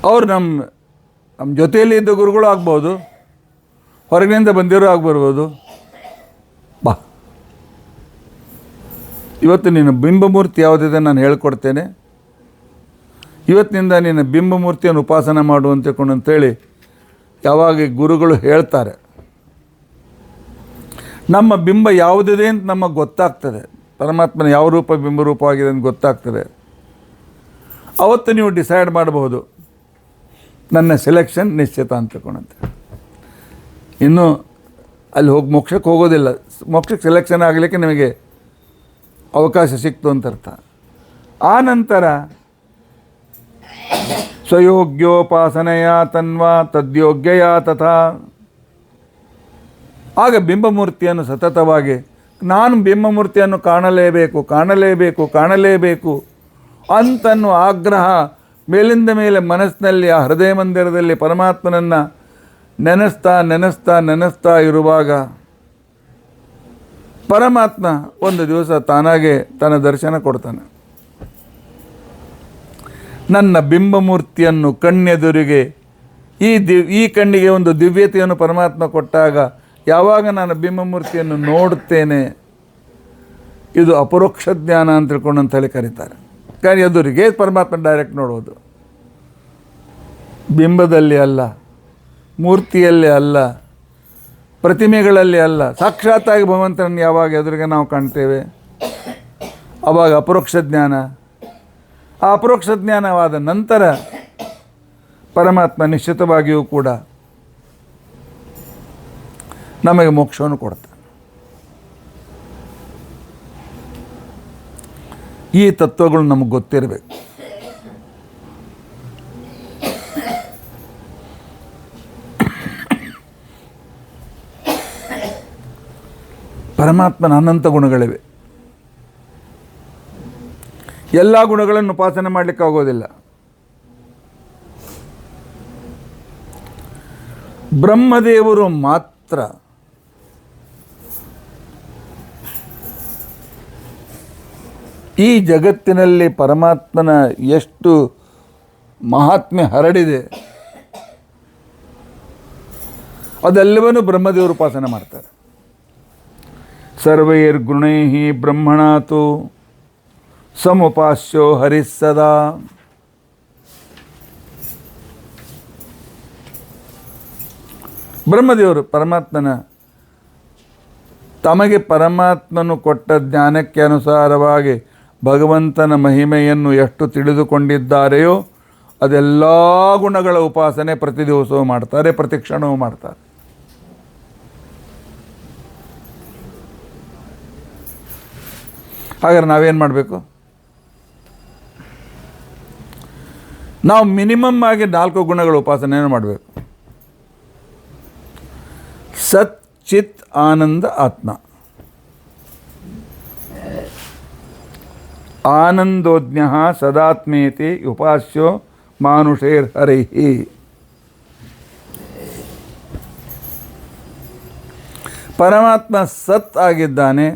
ಅವರು ನಮ್ಮ ಜೊತೆಯಲ್ಲಿ ಇದ್ದ ಗುರುಗಳು ಆಗ್ಬೋದು, ಹೊರಗಿನಿಂದ ಬಂದಿರೋ ಆಗ್ಬರ್ಬೋದು. ಬಾ, ಇವತ್ತು ನಿನ್ನ ಬಿಂಬಮೂರ್ತಿ ಯಾವುದಿದೆ ನಾನು ಹೇಳ್ಕೊಡ್ತೇನೆ, ಇವತ್ತಿನಿಂದ ನಿನ್ನ ಬಿಂಬಮೂರ್ತಿಯನ್ನು ಉಪಾಸನೆ ಮಾಡು ಅಂತ ತಿಳ್ಕೊಂಡಂತೇಳಿ ಯಾವಾಗ ಗುರುಗಳು ಹೇಳ್ತಾರೆ, ನಮ್ಮ ಬಿಂಬ ಯಾವುದಿದೆ ಅಂತ ನಮಗೆ ಗೊತ್ತಾಗ್ತದೆ, ಪರಮಾತ್ಮನ ಯಾವ ರೂಪ ಬಿಂಬರೂಪವಾಗಿದೆ ಅಂತ ಗೊತ್ತಾಗ್ತದೆ. ಅವತ್ತು ನೀವು ಡಿಸೈಡ್ ಮಾಡಬಹುದು ನನ್ನ ಸೆಲೆಕ್ಷನ್ ನಿಶ್ಚಿತ ಅಂತ ತಿಳ್ಕೊಂಡಂತೆ. ಇನ್ನು ಅಲ್ಲಿ ಮೋಕ್ಷಕ್ಕೆ ಹೋಗೋದಿಲ್ಲ, ಮೋಕ್ಷಕ್ಕೆ ಸೆಲೆಕ್ಷನ್ ಆಗಲಿಕ್ಕೆ ನಿಮಗೆ ಅವಕಾಶ ಸಿಕ್ತು ಅಂತ ಅರ್ಥ. ಆ ನಂತರ ಸ್ವಯೋಗ್ಯೋಪಾಸನೆಯ ತನ್ವಾ ತದ್ಯೋಗ್ಯಯ ತಥಾ ಆಗ ಬಿಂಬಮೂರ್ತಿಯನ್ನು ಸತತವಾಗಿ ನಾನು ಬಿಂಬಮೂರ್ತಿಯನ್ನು ಕಾಣಲೇಬೇಕು ಕಾಣಲೇಬೇಕು ಕಾಣಲೇಬೇಕು ಅಂತನ್ನುವ ಆಗ್ರಹ ಮೇಲಿಂದ ಮೇಲೆ ಮನಸ್ಸಿನಲ್ಲಿ ಆ ಹೃದಯ ಮಂದಿರದಲ್ಲಿ ಪರಮಾತ್ಮನನ್ನು ನೆನೆಸ್ತಾ ನೆನೆಸ್ತಾ ನೆನೆಸ್ತಾ ಇರುವಾಗ ಪರಮಾತ್ಮ ಒಂದು ದಿವಸ ತಾನಾಗೆ ತನ್ನ ದರ್ಶನ ಕೊಡ್ತಾನೆ. ನನ್ನ ಬಿಂಬಮೂರ್ತಿಯನ್ನು ಕಣ್ಣೆದುರಿಗೆ ಈ ಕಣ್ಣಿಗೆ ಒಂದು ದಿವ್ಯತೆಯನ್ನು ಪರಮಾತ್ಮ ಕೊಟ್ಟಾಗ ಯಾವಾಗ ನಾನು ಬಿಂಬಮೂರ್ತಿಯನ್ನು ನೋಡುತ್ತೇನೆ ಇದು ಅಪರೋಕ್ಷ ಜ್ಞಾನ ಅಂತ ತಿಳ್ಕೊಂಡು ಅಂತ ಹೇಳಿ ಕರೀತಾರೆ. కానీ ಎದುರಿಗೆ ಪರಮಾತ್ಮ ಡೈರೆಕ್ಟ್ ನೋಡೋದು, ಬಿಂಬದಲ್ಲಿ ಅಲ್ಲ, ಮೂರ್ತಿಯಲ್ಲಿ ಅಲ್ಲ, ಪ್ರತಿಮೆಗಳಲ್ಲಿ ಅಲ್ಲ, ಸಾಕ್ಷಾತ್ತಾಗಿ ಭಗವಂತನನ್ನು ಯಾವಾಗ ಎದುರಿಗೆ ನಾವು ಕಾಣ್ತೇವೆ ಆವಾಗ ಅಪರೋಕ್ಷ ಜ್ಞಾನ. ಆ ಅಪರೋಕ್ಷ ಜ್ಞಾನವಾದ ನಂತರ ಪರಮಾತ್ಮ ನಿಶ್ಚಿತವಾಗಿಯೂ ಕೂಡ ನಮಗೆ ಮೋಕ್ಷವನ್ನು ಕೊಡ್ತಾನೆ. ಈ ತತ್ವಗಳು ನಮಗೆ ಗೊತ್ತಿರಬೇಕು. ಪರಮಾತ್ಮನ ಅನಂತ ಗುಣಗಳಿವೆ. ಎಲ್ಲ ಗುಣಗಳನ್ನು ಉಪಾಸನೆ ಮಾಡಲಿಕ್ಕೆ ಆಗೋದಿಲ್ಲ. ಬ್ರಹ್ಮದೇವರು ಮಾತ್ರ ಈ ಜಗತ್ತಿನಲ್ಲಿ ಪರಮಾತ್ಮನ ಎಷ್ಟು ಮಹಾತ್ಮ್ಯ ಹರಡಿದೆ ಅದೆಲ್ಲವನ್ನೂ ಬ್ರಹ್ಮದೇವರು ಉಪಾಸನೆ ಮಾಡ್ತಾರೆ. ಸರ್ವೈರ್ಗುಣೈ ಬ್ರಹ್ಮಣಾತು ಸಮುಪಾಸ್ಯೋ ಹರಿಸ್ಸದಾ. ಬ್ರಹ್ಮದೇವರು ಪರಮಾತ್ಮನ ತಮಗೆ ಪರಮಾತ್ಮನು ಕೊಟ್ಟ ಜ್ಞಾನಕ್ಕೆ ಅನುಸಾರವಾಗಿ ಭಗವಂತನ ಮಹಿಮೆಯನ್ನು ಎಷ್ಟು ತಿಳಿದುಕೊಂಡಿದ್ದಾರೆಯೋ ಅದೆಲ್ಲ ಗುಣಗಳ ಉಪಾಸನೆ ಪ್ರತಿ ದಿವಸವೂ ಮಾಡ್ತಾರೆ, ಪ್ರತಿ ಕ್ಷಣವೂ ಮಾಡ್ತಾರೆ. ಹಾಗಾದ್ರೆ ನಾವೇನು ಮಾಡಬೇಕು? ನಾವು ಮಿನಿಮಮ್ ಆಗಿ 4 ಗುಣಗಳ ಉಪಾಸನೆಯನ್ನು ಮಾಡಬೇಕು. ಸತ್ ಚಿತ್ ಆನಂದ ಆತ್ಮ. ಆನಂದೋಜ್ಞ ಸದಾತ್ಮೇತಿ ಉಪಾಸ್ಯೋ ಮಾನುಷೇರ್ ಹರೈಹಿ. ಪರಮಾತ್ಮ ಸತ್ ಆಗಿದ್ದಾನೆ,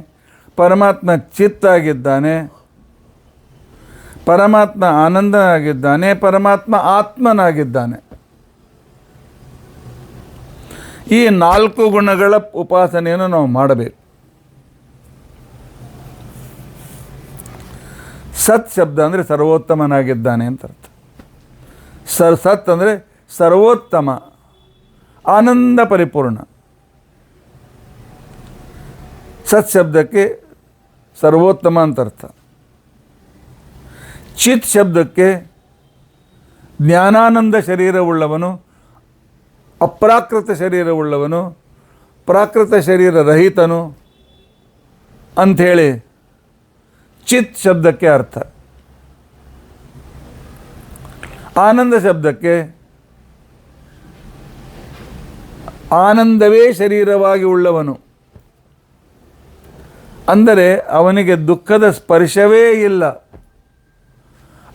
ಪರಮಾತ್ಮ ಚಿತ್ ಆಗಿದ್ದಾನೆ, ಪರಮಾತ್ಮ ಆನಂದನಾಗಿದ್ದಾನೆ, ಪರಮಾತ್ಮ ಆತ್ಮನಾಗಿದ್ದಾನೆ. ಈ 4 ಗುಣಗಳ ಉಪಾಸನೆಯನ್ನು ನಾವು ಮಾಡಬೇಕು. ಸತ್ ಶಬ್ದ ಅಂದರೆ ಸರ್ವೋತ್ತಮನಾಗಿದ್ದಾನೆ ಅಂತ ಅರ್ಥ. ಸತ್ ಅಂದರೆ ಸರ್ವೋತ್ತಮ, ಆನಂದ ಪರಿಪೂರ್ಣ. ಸತ್ ಶಬ್ದಕ್ಕೆ ಸರ್ವೋತ್ತಮ ಅಂತ ಅರ್ಥ. ಚಿತ್ ಶಬ್ದಕ್ಕೆ ಜ್ಞಾನಾನಂದ ಶರೀರವುಳ್ಳವನು, ಅಪ್ರಾಕೃತ ಶರೀರವುಳ್ಳವನು, ಪ್ರಾಕೃತ ಶರೀರ ರಹಿತನು ಅಂಥೇಳಿ ಚಿತ್ ಶಬ್ದಕ್ಕೆ ಅರ್ಥ. ಆನಂದ ಶಬ್ದಕ್ಕೆ ಆನಂದವೇ ಶರೀರವಾಗಿ ಉಳ್ಳವನು, ಅಂದರೆ ಅವನಿಗೆ ದುಃಖದ ಸ್ಪರ್ಶವೇ ಇಲ್ಲ,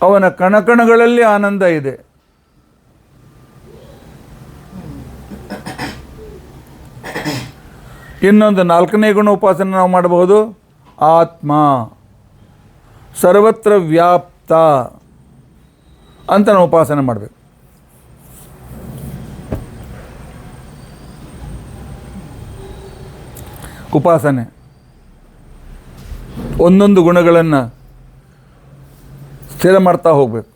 ಅವನ ಕಣಕಣಗಳಲ್ಲಿ ಆನಂದ ಇದೆ. ಇನ್ನೊಂದು 4ನೇ ಗುಣ ಉಪಾಸನೆ ನಾವು ಮಾಡಬಹುದು. ಆತ್ಮ ಸರ್ವತ್ರ ವ್ಯಾಪ್ತ ಅಂತ ನಾವು ಉಪಾಸನೆ ಮಾಡಬೇಕು. ಉಪಾಸನೆ ಒಂದೊಂದು ಗುಣಗಳನ್ನು ಸ್ಥಿರ ಮಾಡ್ತಾ ಹೋಗಬೇಕು.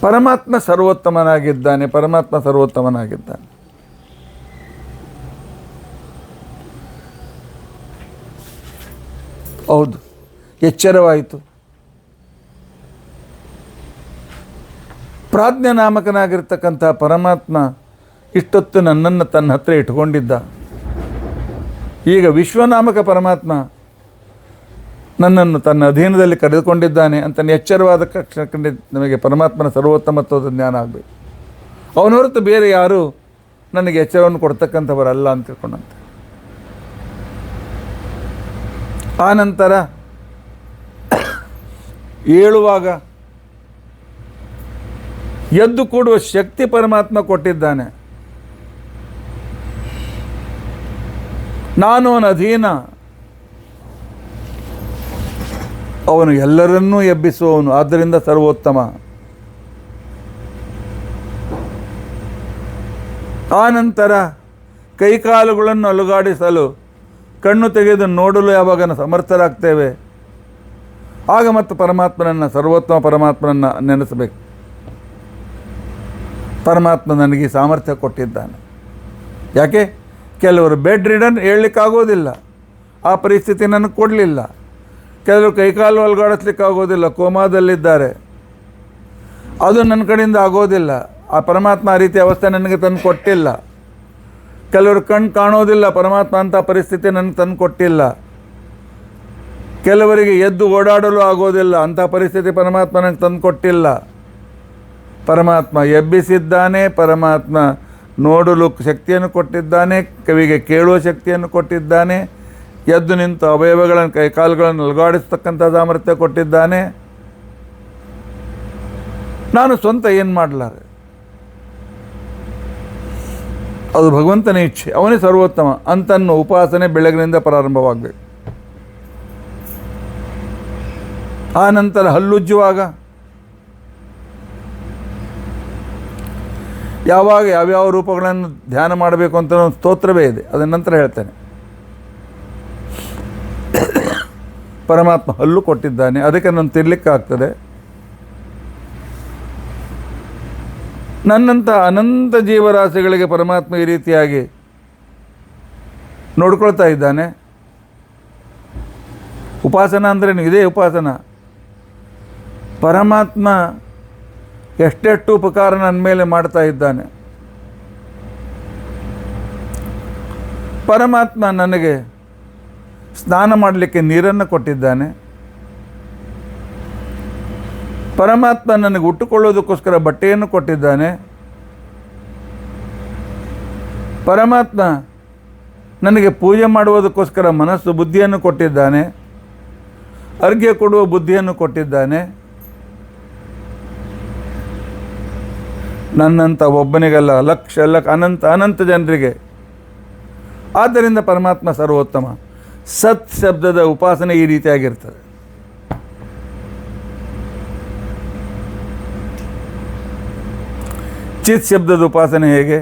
ಪರಮಾತ್ಮ ಸರ್ವೋತ್ತಮನಾಗಿದ್ದಾನೆ, ಪರಮಾತ್ಮ ಸರ್ವೋತ್ತಮನಾಗಿದ್ದಾನೆ. ಹೌದು, ಎಚ್ಚರವಾಯಿತು. ಪ್ರಾಜ್ಞಾನಾಮಕನಾಗಿರ್ತಕ್ಕಂಥ ಪರಮಾತ್ಮ ಇಷ್ಟೊತ್ತು ನನ್ನನ್ನು ತನ್ನ ಹತ್ರ ಇಟ್ಕೊಂಡಿದ್ದ. ಈಗ ವಿಶ್ವನಾಮಕ ಪರಮಾತ್ಮ ನನ್ನನ್ನು ತನ್ನ ಅಧೀನದಲ್ಲಿ ಕರೆದುಕೊಂಡಿದ್ದಾನೆ ಅಂತ ಎಚ್ಚರವಾದ ಕ್ಷಣಕ್ಕೆ ನಮಗೆ ಪರಮಾತ್ಮನ ಸರ್ವೋತ್ತಮತ್ವದ ಜ್ಞಾನ ಆಗಬೇಕು. ಅವನ ಹೊರತು ಬೇರೆ ಯಾರೂ ನನಗೆ ಎಚ್ಚರವನ್ನು ಕೊಡ್ತಕ್ಕಂಥವರಲ್ಲ ಅಂತ ತಿಳ್ಕೊಂಡಂತೆ. ಆ ನಂತರ ಏಳುವಾಗ ಎದ್ದು ಕೂಡುವ ಶಕ್ತಿ ಪರಮಾತ್ಮ ಕೊಟ್ಟಿದ್ದಾನೆ. ನಾನು ಅವನ ಅಧೀನ. ಅವನು ಎಲ್ಲರನ್ನೂ ಎಬ್ಬಿಸುವವನು, ಆದ್ದರಿಂದ ಸರ್ವೋತ್ತಮ. ಆ ನಂತರ ಕೈಕಾಲುಗಳನ್ನು ಅಲುಗಾಡಿಸಲು, ಕಣ್ಣು ತೆಗೆದು ನೋಡಲು ಯಾವಾಗ ಸಮರ್ಥರಾಗ್ತೇವೆ ಆಗ ಮತ್ತು ಪರಮಾತ್ಮನನ್ನು, ಸರ್ವೋತ್ತಮ ಪರಮಾತ್ಮನನ್ನು ನೆನೆಸಬೇಕು. ಪರಮಾತ್ಮ ನನಗೆ ಸಾಮರ್ಥ್ಯ ಕೊಟ್ಟಿದ್ದಾನೆ. ಯಾಕೆ? ಕೆಲವರು ಬೆಡ್ ರಿಡನ್ ಹೇಳಲಿಕ್ಕಾಗೋದಿಲ್ಲ, ಆ ಪರಿಸ್ಥಿತಿ ನನಗೆ ಕೊಡಲಿಲ್ಲ. ಕೆಲವರು ಕೈಕಾಲು ಅಲುಗಾಡಿಸ್ಲಿಕ್ಕಾಗೋದಿಲ್ಲ, ಕೋಮಾದಲ್ಲಿದ್ದಾರೆ, ಅದು ನನ್ನ ಕಡೆಯಿಂದ ಆಗೋದಿಲ್ಲ. ಆ ಪರಮಾತ್ಮ ಆ ರೀತಿ ಅವಸ್ಥೆ ನನಗೆ ತಂದು ಕೊಟ್ಟಿಲ್ಲ. ಕೆಲವರು ಕಣ್ಣು ಕಾಣೋದಿಲ್ಲ, ಪರಮಾತ್ಮ ಅಂಥ ಪರಿಸ್ಥಿತಿ ನನಗೆ ತಂದು ಕೊಟ್ಟಿಲ್ಲ. ಕೆಲವರಿಗೆ ಎದ್ದು ಓಡಾಡಲು ಆಗೋದಿಲ್ಲ, ಅಂಥ ಪರಿಸ್ಥಿತಿ ಪರಮಾತ್ಮ ನನಗೆ ತಂದು ಕೊಟ್ಟಿಲ್ಲ. ಪರಮಾತ್ಮ ಎಬ್ಬಿಸಿದ್ದಾನೆ, ಪರಮಾತ್ಮ ನೋಡಲು ಶಕ್ತಿಯನ್ನು ಕೊಟ್ಟಿದ್ದಾನೆ, ಕಿವಿಗೆ ಕೇಳುವ ಶಕ್ತಿಯನ್ನು ಕೊಟ್ಟಿದ್ದಾನೆ, ಎದ್ದು ನಿಂತು ಅವಯವಗಳನ್ನು ಕೈಕಾಲುಗಳನ್ನು ಅಲುಗಾಡಿಸ್ತಕ್ಕಂಥ ಸಾಮರ್ಥ್ಯ ಕೊಟ್ಟಿದ್ದಾನೆ. ನಾನು ಸ್ವಂತ ಏನು ಮಾಡಲಾರೆ, ಅದು ಭಗವಂತನ ಇಚ್ಛೆ, ಅವನೇ ಸರ್ವೋತ್ತಮ ಅಂತನ್ನು ಉಪಾಸನೆ ಬೆಳಗಿನಿಂದ ಪ್ರಾರಂಭವಾಗಬೇಕು. ಆ ನಂತರ ಹಲ್ಲುಜ್ಜುವಾಗ ಯಾವಾಗ ಯಾವ್ಯಾವ ರೂಪಗಳನ್ನು ಧ್ಯಾನ ಮಾಡಬೇಕು ಅಂತ ಒಂದು ಸ್ತೋತ್ರವೇ ಇದೆ, ಅದರ ನಂತರ ಹೇಳ್ತೇನೆ. ಪರಮಾತ್ಮ ಹಲ್ಲು ಕೊಟ್ಟಿದ್ದಾನೆ, ಅದಕ್ಕೆ ನಾನು ತಿರ್ಲಿಕ್ಕಾಗ್ತದೆ. ನನ್ನಂಥ ಅನಂತ ಜೀವರಾಶಿಗಳಿಗೆ ಪರಮಾತ್ಮ ಈ ರೀತಿಯಾಗಿ ನೋಡ್ಕೊಳ್ತಾ ಇದ್ದಾನೆ. ಉಪಾಸನ ಅಂದ್ರೇನು? ಇದೇ ಉಪಾಸನ. ಪರಮಾತ್ಮ ಎಷ್ಟೆಷ್ಟು ಉಪಕಾರ ನನ್ನ ಮೇಲೆ ಮಾಡ್ತಾ ಇದ್ದಾನೆ. ಪರಮಾತ್ಮ ನನಗೆ ಸ್ನಾನ ಮಾಡಲಿಕ್ಕೆ ನೀರನ್ನು ಕೊಟ್ಟಿದ್ದಾನೆ. ಪರಮಾತ್ಮ ನನಗೆ ಉಟ್ಟುಕೊಳ್ಳೋದಕ್ಕೋಸ್ಕರ ಬಟ್ಟೆಯನ್ನು ಕೊಟ್ಟಿದ್ದಾನೆ. ಪರಮಾತ್ಮ ನನಗೆ ಪೂಜೆ ಮಾಡುವುದಕ್ಕೋಸ್ಕರ ಮನಸ್ಸು ಬುದ್ಧಿಯನ್ನು ಕೊಟ್ಟಿದ್ದಾನೆ. ಅರ್ಘ್ಯ ಕೊಡುವ ಬುದ್ಧಿಯನ್ನು ಕೊಟ್ಟಿದ್ದಾನೆ. ನನ್ನಂಥ ಒಬ್ಬನಿಗಲ್ಲ, ಲಕ್ಷ ಅನಂತ ಜನರಿಗೆ. ಆದ್ದರಿಂದ ಪರಮಾತ್ಮ ಸರ್ವೋತ್ತಮ. ಸತ್ ಶಬ್ದದ ಉಪಾಸನೆ ಈ ರೀತಿಯಾಗಿರ್ತದೆ. ಚಿತ್ ಶಬ್ದದ ಉಪಾಸನೆ ಹೇಗೆ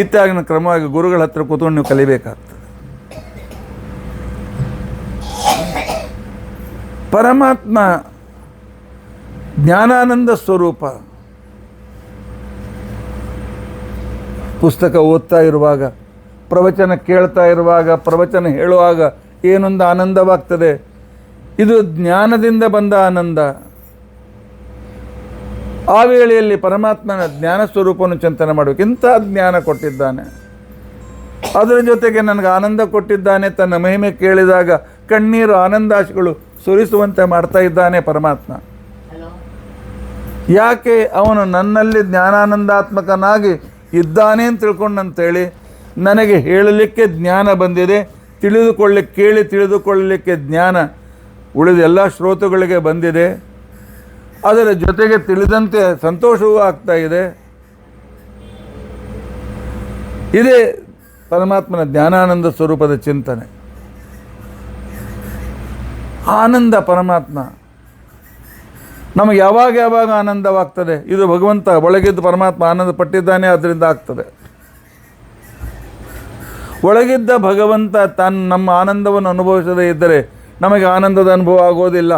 ಇತ್ಯಾಗಿನ ಕ್ರಮವಾಗಿ ಗುರುಗಳ ಹತ್ರ ಕೂತ್ಕೊಂಡು ನೀವು ಕಲಿಬೇಕಾಗ್ತದೆ. ಪರಮಾತ್ಮ ಜ್ಞಾನಾನಂದ ಸ್ವರೂಪ. ಪುಸ್ತಕ ಓದ್ತಾ ಇರುವಾಗ, ಪ್ರವಚನ ಕೇಳ್ತಾ ಇರುವಾಗ, ಪ್ರವಚನ ಹೇಳುವಾಗ ಏನೊಂದು ಆನಂದವಾಗ್ತದೆ. ಇದು ಜ್ಞಾನದಿಂದ ಬಂದ ಆನಂದ. ಆ ವೇಳೆಯಲ್ಲಿ ಪರಮಾತ್ಮನ ಜ್ಞಾನ ಸ್ವರೂಪವನ್ನು ಚಿಂತನೆ ಮಾಡಬೇಕು. ಇಂಥ ಜ್ಞಾನ ಕೊಟ್ಟಿದ್ದಾನೆ, ಅದರ ಜೊತೆಗೆ ನನಗೆ ಆನಂದ ಕೊಟ್ಟಿದ್ದಾನೆ. ತನ್ನ ಮಹಿಮೆ ಕೇಳಿದಾಗ ಕಣ್ಣೀರು ಆನಂದಾಶಿಗಳು ಸುರಿಸುವಂತೆ ಮಾಡ್ತಾ ಇದ್ದಾನೆ ಪರಮಾತ್ಮ. ಯಾಕೆ? ಅವನು ನನ್ನಲ್ಲಿ ಜ್ಞಾನಾನಂದಾತ್ಮಕನಾಗಿ ಇದ್ದಾನೆ ಅಂತ ತಿಳ್ಕೊಂಡಂತೇಳಿ ನನಗೆ ಹೇಳಲಿಕ್ಕೆ ಜ್ಞಾನ ಬಂದಿದೆ, ತಿಳಿದುಕೊಳ್ಳಲಿಕ್ಕೆ ಜ್ಞಾನ ಉಳಿದ ಎಲ್ಲ ಶ್ರೋತೃಗಳಿಗೆ ಬಂದಿದೆ. ಅದರ ಜೊತೆಗೆ ತಿಳಿದಂತೆ ಸಂತೋಷವೂ ಆಗ್ತಾ ಇದೆ. ಇದೇ ಪರಮಾತ್ಮನ ಜ್ಞಾನಾನಂದ ಸ್ವರೂಪದ ಚಿಂತನೆ. ಆನಂದ ಪರಮಾತ್ಮ ನಮಗೆ ಯಾವಾಗ ಆನಂದವಾಗ್ತದೆ. ಇದು ಭಗವಂತ ಒಳಗಿದ್ದು ಪರಮಾತ್ಮ ಆನಂದ ಪಟ್ಟಿದ್ದಾನೆ, ಅದರಿಂದ ಆಗ್ತದೆ. ಒಳಗಿದ್ದ ಭಗವಂತ ನಮ್ಮ ಆನಂದವನ್ನು ಅನುಭವಿಸದೇ ಇದ್ದರೆ ನಮಗೆ ಆನಂದದ ಅನುಭವ ಆಗೋದಿಲ್ಲ.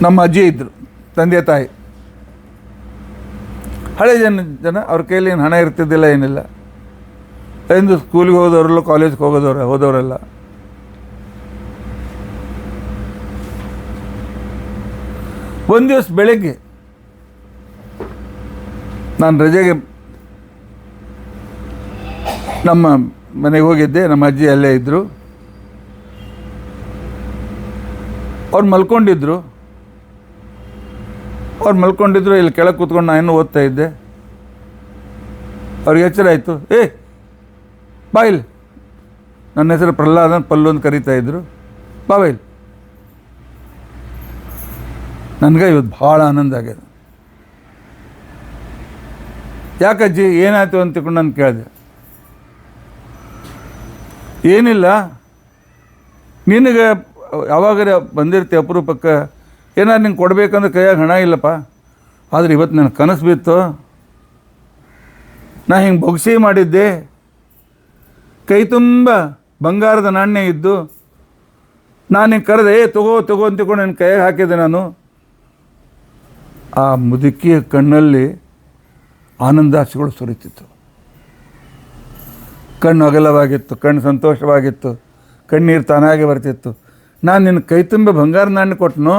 ನಮ್ಮ ಅಜ್ಜಿ ಇದ್ದರು, ತಂದೆ ತಾಯಿ, ಹಳೆ ಜನ ಅವ್ರ ಕೈಯಲ್ಲಿ ಏನು ಹಣ ಇರ್ತಿದ್ದಿಲ್ಲ, ಏನಿಲ್ಲ. ಎಂದು ಸ್ಕೂಲಿಗೆ ಹೋದವರೆಲ್ಲ, ಕಾಲೇಜ್ಗೆ ಹೋದವರೆಲ್ಲ ಒಂದು ದಿವಸ ಬೆಳಗ್ಗೆ ನಾನು ರಜೆಗೆ ನಮ್ಮ ಮನೆಗೆ ಹೋಗಿದ್ದೆ. ನಮ್ಮ ಅಜ್ಜಿ ಅಲ್ಲೇ ಇದ್ದರು. ಅವ್ರು ಮಲ್ಕೊಂಡಿದ್ರು ಇಲ್ಲಿ ಕೆಳಗೆ ಕೂತ್ಕೊಂಡು ನಾನು ಇನ್ನೂ ಓದ್ತಾ ಇದ್ದೆ. ಅವ್ರಿಗೆ ಎಚ್ಚರ ಆಯಿತು. ಬಾ ಇಲ್ಲಿ, ನನ್ನ ಹೆಸರು ಪ್ರಹ್ಲಾದನ್, ಪಲ್ಲು ಅಂತ ಕರೀತಾ ಇದ್ರು, ಬಾ ಇಲ್ಲಿ. ನನಗೆ ಇವತ್ತು ಭಾಳ ಆನಂದ ಆಗ್ಯದ. ಯಾಕಜ್ಜಿ ಏನಾಯ್ತು ಅಂತ ತಿಳ್ಕೊಂಡು ನಾನು ಕೇಳಿದೆ. ಏನಿಲ್ಲ, ನಿನಗೆ ಯಾವಾಗಾರ ಬಂದಿರ್ತಿ ಅಪರೂಪಕ್ಕೆ ಏನಾದ್ರು ನಿಂಗೆ ಕೊಡಬೇಕಂದ್ರೆ ಕೈಯಾಗ ಹಣ ಇಲ್ಲಪ್ಪ. ಆದರೆ ಇವತ್ತು ನನಗೆ ಕನಸು ಬಿತ್ತು, ನಾ ಹಿಂಗೆ ಬೊಗಸೆ ಮಾಡಿದ್ದೆ, ಕೈ ತುಂಬ ಬಂಗಾರದ ನಾಣ್ಯ ಇದ್ದು, ನಾನು ಹಿಂಗೆ ಕರೆದೆ ತಗೋ ಅಂತ ತಿಳ್ಕೊಂಡು ನನ್ನ ಕೈಯಾಗ ಹಾಕಿದೆ ನಾನು. ಆ ಮುದುಕಿಯ ಕಣ್ಣಲ್ಲಿ ಆನಂದಾಶೆಗಳು ಸುರಿತಿತ್ತು. ಕಣ್ಣು ಅಗಲವಾಗಿತ್ತು, ಕಣ್ಣು ಸಂತೋಷವಾಗಿತ್ತು, ಕಣ್ಣೀರು ತಾನಾಗೆ ಬರ್ತಿತ್ತು. ನಾನು ನಿನ್ನ ಕೈ ತುಂಬ ಬಂಗಾರ ನಾಣ್ಯ ಕೊಟ್ಟನು.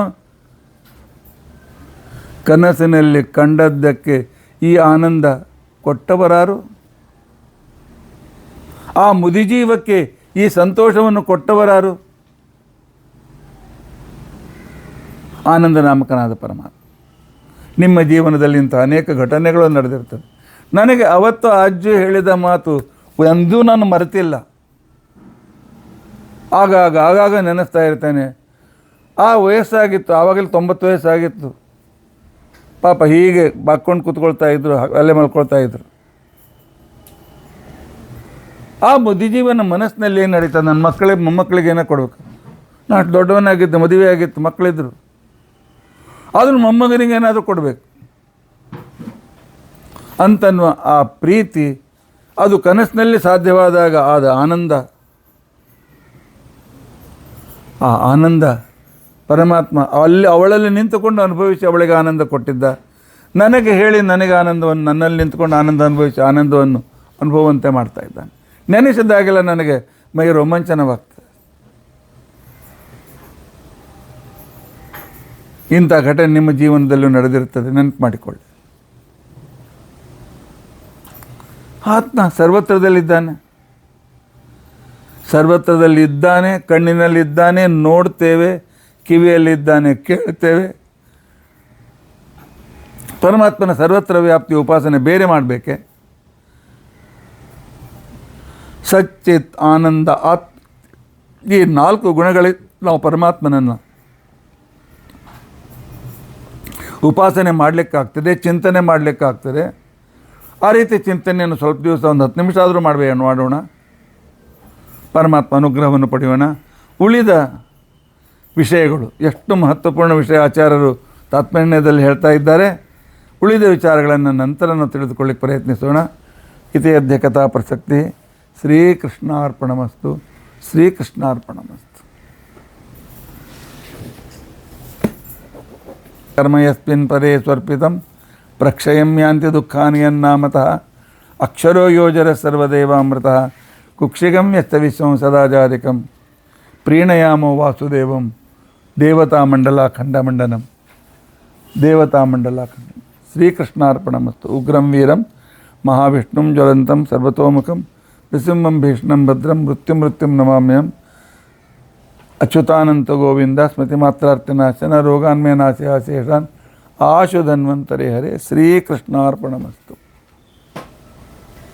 ಕನಸಿನಲ್ಲಿ ಕಂಡದ್ದಕ್ಕೆ ಈ ಆನಂದ ಕೊಟ್ಟವರಾರು? ಆ ಮುದಿಜೀವಕ್ಕೆ ಈ ಸಂತೋಷವನ್ನು ಕೊಟ್ಟವರಾರು? ಆನಂದ ನಾಮಕನಾದ ಪರಮಾತ್ಮ. ನಿಮ್ಮ ಜೀವನದಲ್ಲಿ ಇಂಥ ಅನೇಕ ಘಟನೆಗಳು ನಡೆದಿರ್ತವೆ. ನನಗೆ ಅವತ್ತು ಅಜ್ಜಿ ಹೇಳಿದ ಮಾತು ಎಂದೂ ನಾನು ಮರೆತಿಲ್ಲ. ಆಗಾಗ ನೆನೆಸ್ತಾ ಇರ್ತೇನೆ. ಆ ವಯಸ್ಸಾಗಿತ್ತು, ಆವಾಗಲೇ 90 ವಯಸ್ಸಾಗಿತ್ತು. ಪಾಪ ಹೀಗೆ ಬಾಕ್ಕೊಂಡು ಕೂತ್ಕೊಳ್ತಾ ಇದ್ರು, ಅಲ್ಲೇ ಮಲ್ಕೊಳ್ತಾ ಇದ್ರು. ಆ ಬುದ್ಧಿಜೀವನ ಮನಸ್ಸಿನಲ್ಲಿ ಏನು ನಡೀತದೆ, ನನ್ನ ಮೊಮ್ಮಕ್ಕಳಿಗೆ ಏನೋ ಕೊಡಬೇಕು. ನಾನು ದೊಡ್ಡವನಾಗಿದ್ದೆ, ಮದುವೆ ಆಗಿತ್ತು, ಮಕ್ಕಳಿದ್ರು, ಆದರೂ ಮೊಮ್ಮಗನಿಗೆ ಏನಾದರೂ ಕೊಡಬೇಕು ಅಂತನ್ನುವ ಆ ಪ್ರೀತಿ, ಅದು ಕನಸಿನಲ್ಲಿ ಸಾಧ್ಯವಾದಾಗ ಆದ ಆನಂದ. ಆ ಆನಂದ ಪರಮಾತ್ಮ ಅವಳಲ್ಲಿ ನಿಂತುಕೊಂಡು ಅನುಭವಿಸಿ ಅವಳಿಗೆ ಆನಂದ ಕೊಟ್ಟಿದ್ದ. ನನಗೆ ಹೇಳಿ ನನಗೆ ಆನಂದವನ್ನು, ನನ್ನಲ್ಲಿ ನಿಂತುಕೊಂಡು ಆನಂದ ಅನುಭವಿಸಿ ಆನಂದವನ್ನು ಅನುಭವಂತೆ ಮಾಡ್ತಾ ಇದ್ದಾನೆ. ನೆನೆಸಿದಾಗೆಲ್ಲ ನನಗೆ ಮೈ ರೋಮಾಂಚನವಾಗ್ತದೆ. ಇಂಥ ಘಟನೆ ನಿಮ್ಮ ಜೀವನದಲ್ಲೂ ನಡೆದಿರ್ತದೆ, ನೆನಪು ಮಾಡಿಕೊಳ್ಳಿ. ಆತ್ಮ ಸರ್ವತ್ರದಲ್ಲಿದ್ದಾನೆ, ಕಣ್ಣಿನಲ್ಲಿದ್ದಾನೆ, ನೋಡ್ತೇವೆ, ಕಿವಿಯಲ್ಲಿದ್ದಾನೆ, ಕೇಳ್ತೇವೆ. ಪರಮಾತ್ಮನ ಸರ್ವತ್ರ ವ್ಯಾಪ್ತಿ ಉಪಾಸನೆ ಬೇರೆ ಮಾಡಬೇಕೆ? ಸಚ್ಚಿತ್ ಆನಂದ ಈ 4 ಗುಣಗಳಲ್ಲಿ ನಾವು ಪರಮಾತ್ಮನನ್ನು ಉಪಾಸನೆ ಮಾಡಲಿಕ್ಕಾಗ್ತದೆ, ಚಿಂತನೆ ಮಾಡಲಿಕ್ಕಾಗ್ತದೆ. ಆ ರೀತಿ ಚಿಂತನೆಯನ್ನು ಸ್ವಲ್ಪ ದಿವಸ, ಒಂದು 10 ನಿಮಿಷ ಆದರೂ ಮಾಡೋಣ. ಪರಮಾತ್ಮ ಅನುಗ್ರಹವನ್ನು ಪಡೆಯೋಣ. ಉಳಿದ ವಿಷಯಗಳು ಎಷ್ಟು ಮಹತ್ವಪೂರ್ಣ ವಿಷಯ ಆಚಾರ್ಯರು ತಾತ್ಪರ್ಯದಲ್ಲಿ ಹೇಳ್ತಾ ಇದ್ದಾರೆ. ಉಳಿದ ವಿಚಾರಗಳನ್ನು ನಂತರ ನಾವು ತಿಳಿದುಕೊಳ್ಳಿಕ್ಕೆ ಪ್ರಯತ್ನಿಸೋಣ. ಇತಿ ಅದ್ಯ ಕಥಾ ಪ್ರಸಕ್ತಿ. ಶ್ರೀಕೃಷ್ಣಾರ್ಪಣಮಸ್ತು. ಕರ್ಮ ಯಸ್ಮಿನ್ ಪದೇ ಸ್ವರ್ಪಿತಂ ಪ್ರಕ್ಷಯಂ ಯಾಂತಿ ದುಃಖಾನಿ ಯನ್ನಾಮತಃ ಅಕ್ಷರೋ ಯೋಜರ ಸರ್ವದೇವಾಮೃತಃ ಕುಕ್ಷಿಗಂ ಯಸ್ತ ವಿಶ್ವಂ ಸದಾ ಜಾರಿಕಂ ಪ್ರೀಣಯಾಮೋ ವಾಸುದೇವಂ ದೇವತಾಮಂಡಲಾಖಂಡಮಂಡನಂ. ಶ್ರೀಕೃಷ್ಣಾರ್ಪಣಮಸ್ತು. ಉಗ್ರಂ ವೀರಂ ಮಹಾವಿಷ್ಣುಂ ಜ್ವಲಂತಂ ಸರ್ವತೋಮುಖಂ ನೃಸಿಂಹಂ ಭೀಷ್ಣಂ ಭದ್ರಂ ಮೃತ್ಯುಂ ನಮಾಮ್ಯಹಂ. ಅಚ್ಯುತಾನಂತ ಗೋವಿಂದ ಸ್ಮೃತಿಮಾತ್ರಾರ್ಥನಾಶನ ರೋಗಾನ್ಮೇ ನಾಶಯ ಶೇಷಾನ್ ಆಶು ಧನ್ವಂತರೇ ಹರೇ. ಶ್ರೀಕೃಷ್ಣಾರ್ಪಣಮಸ್ತು.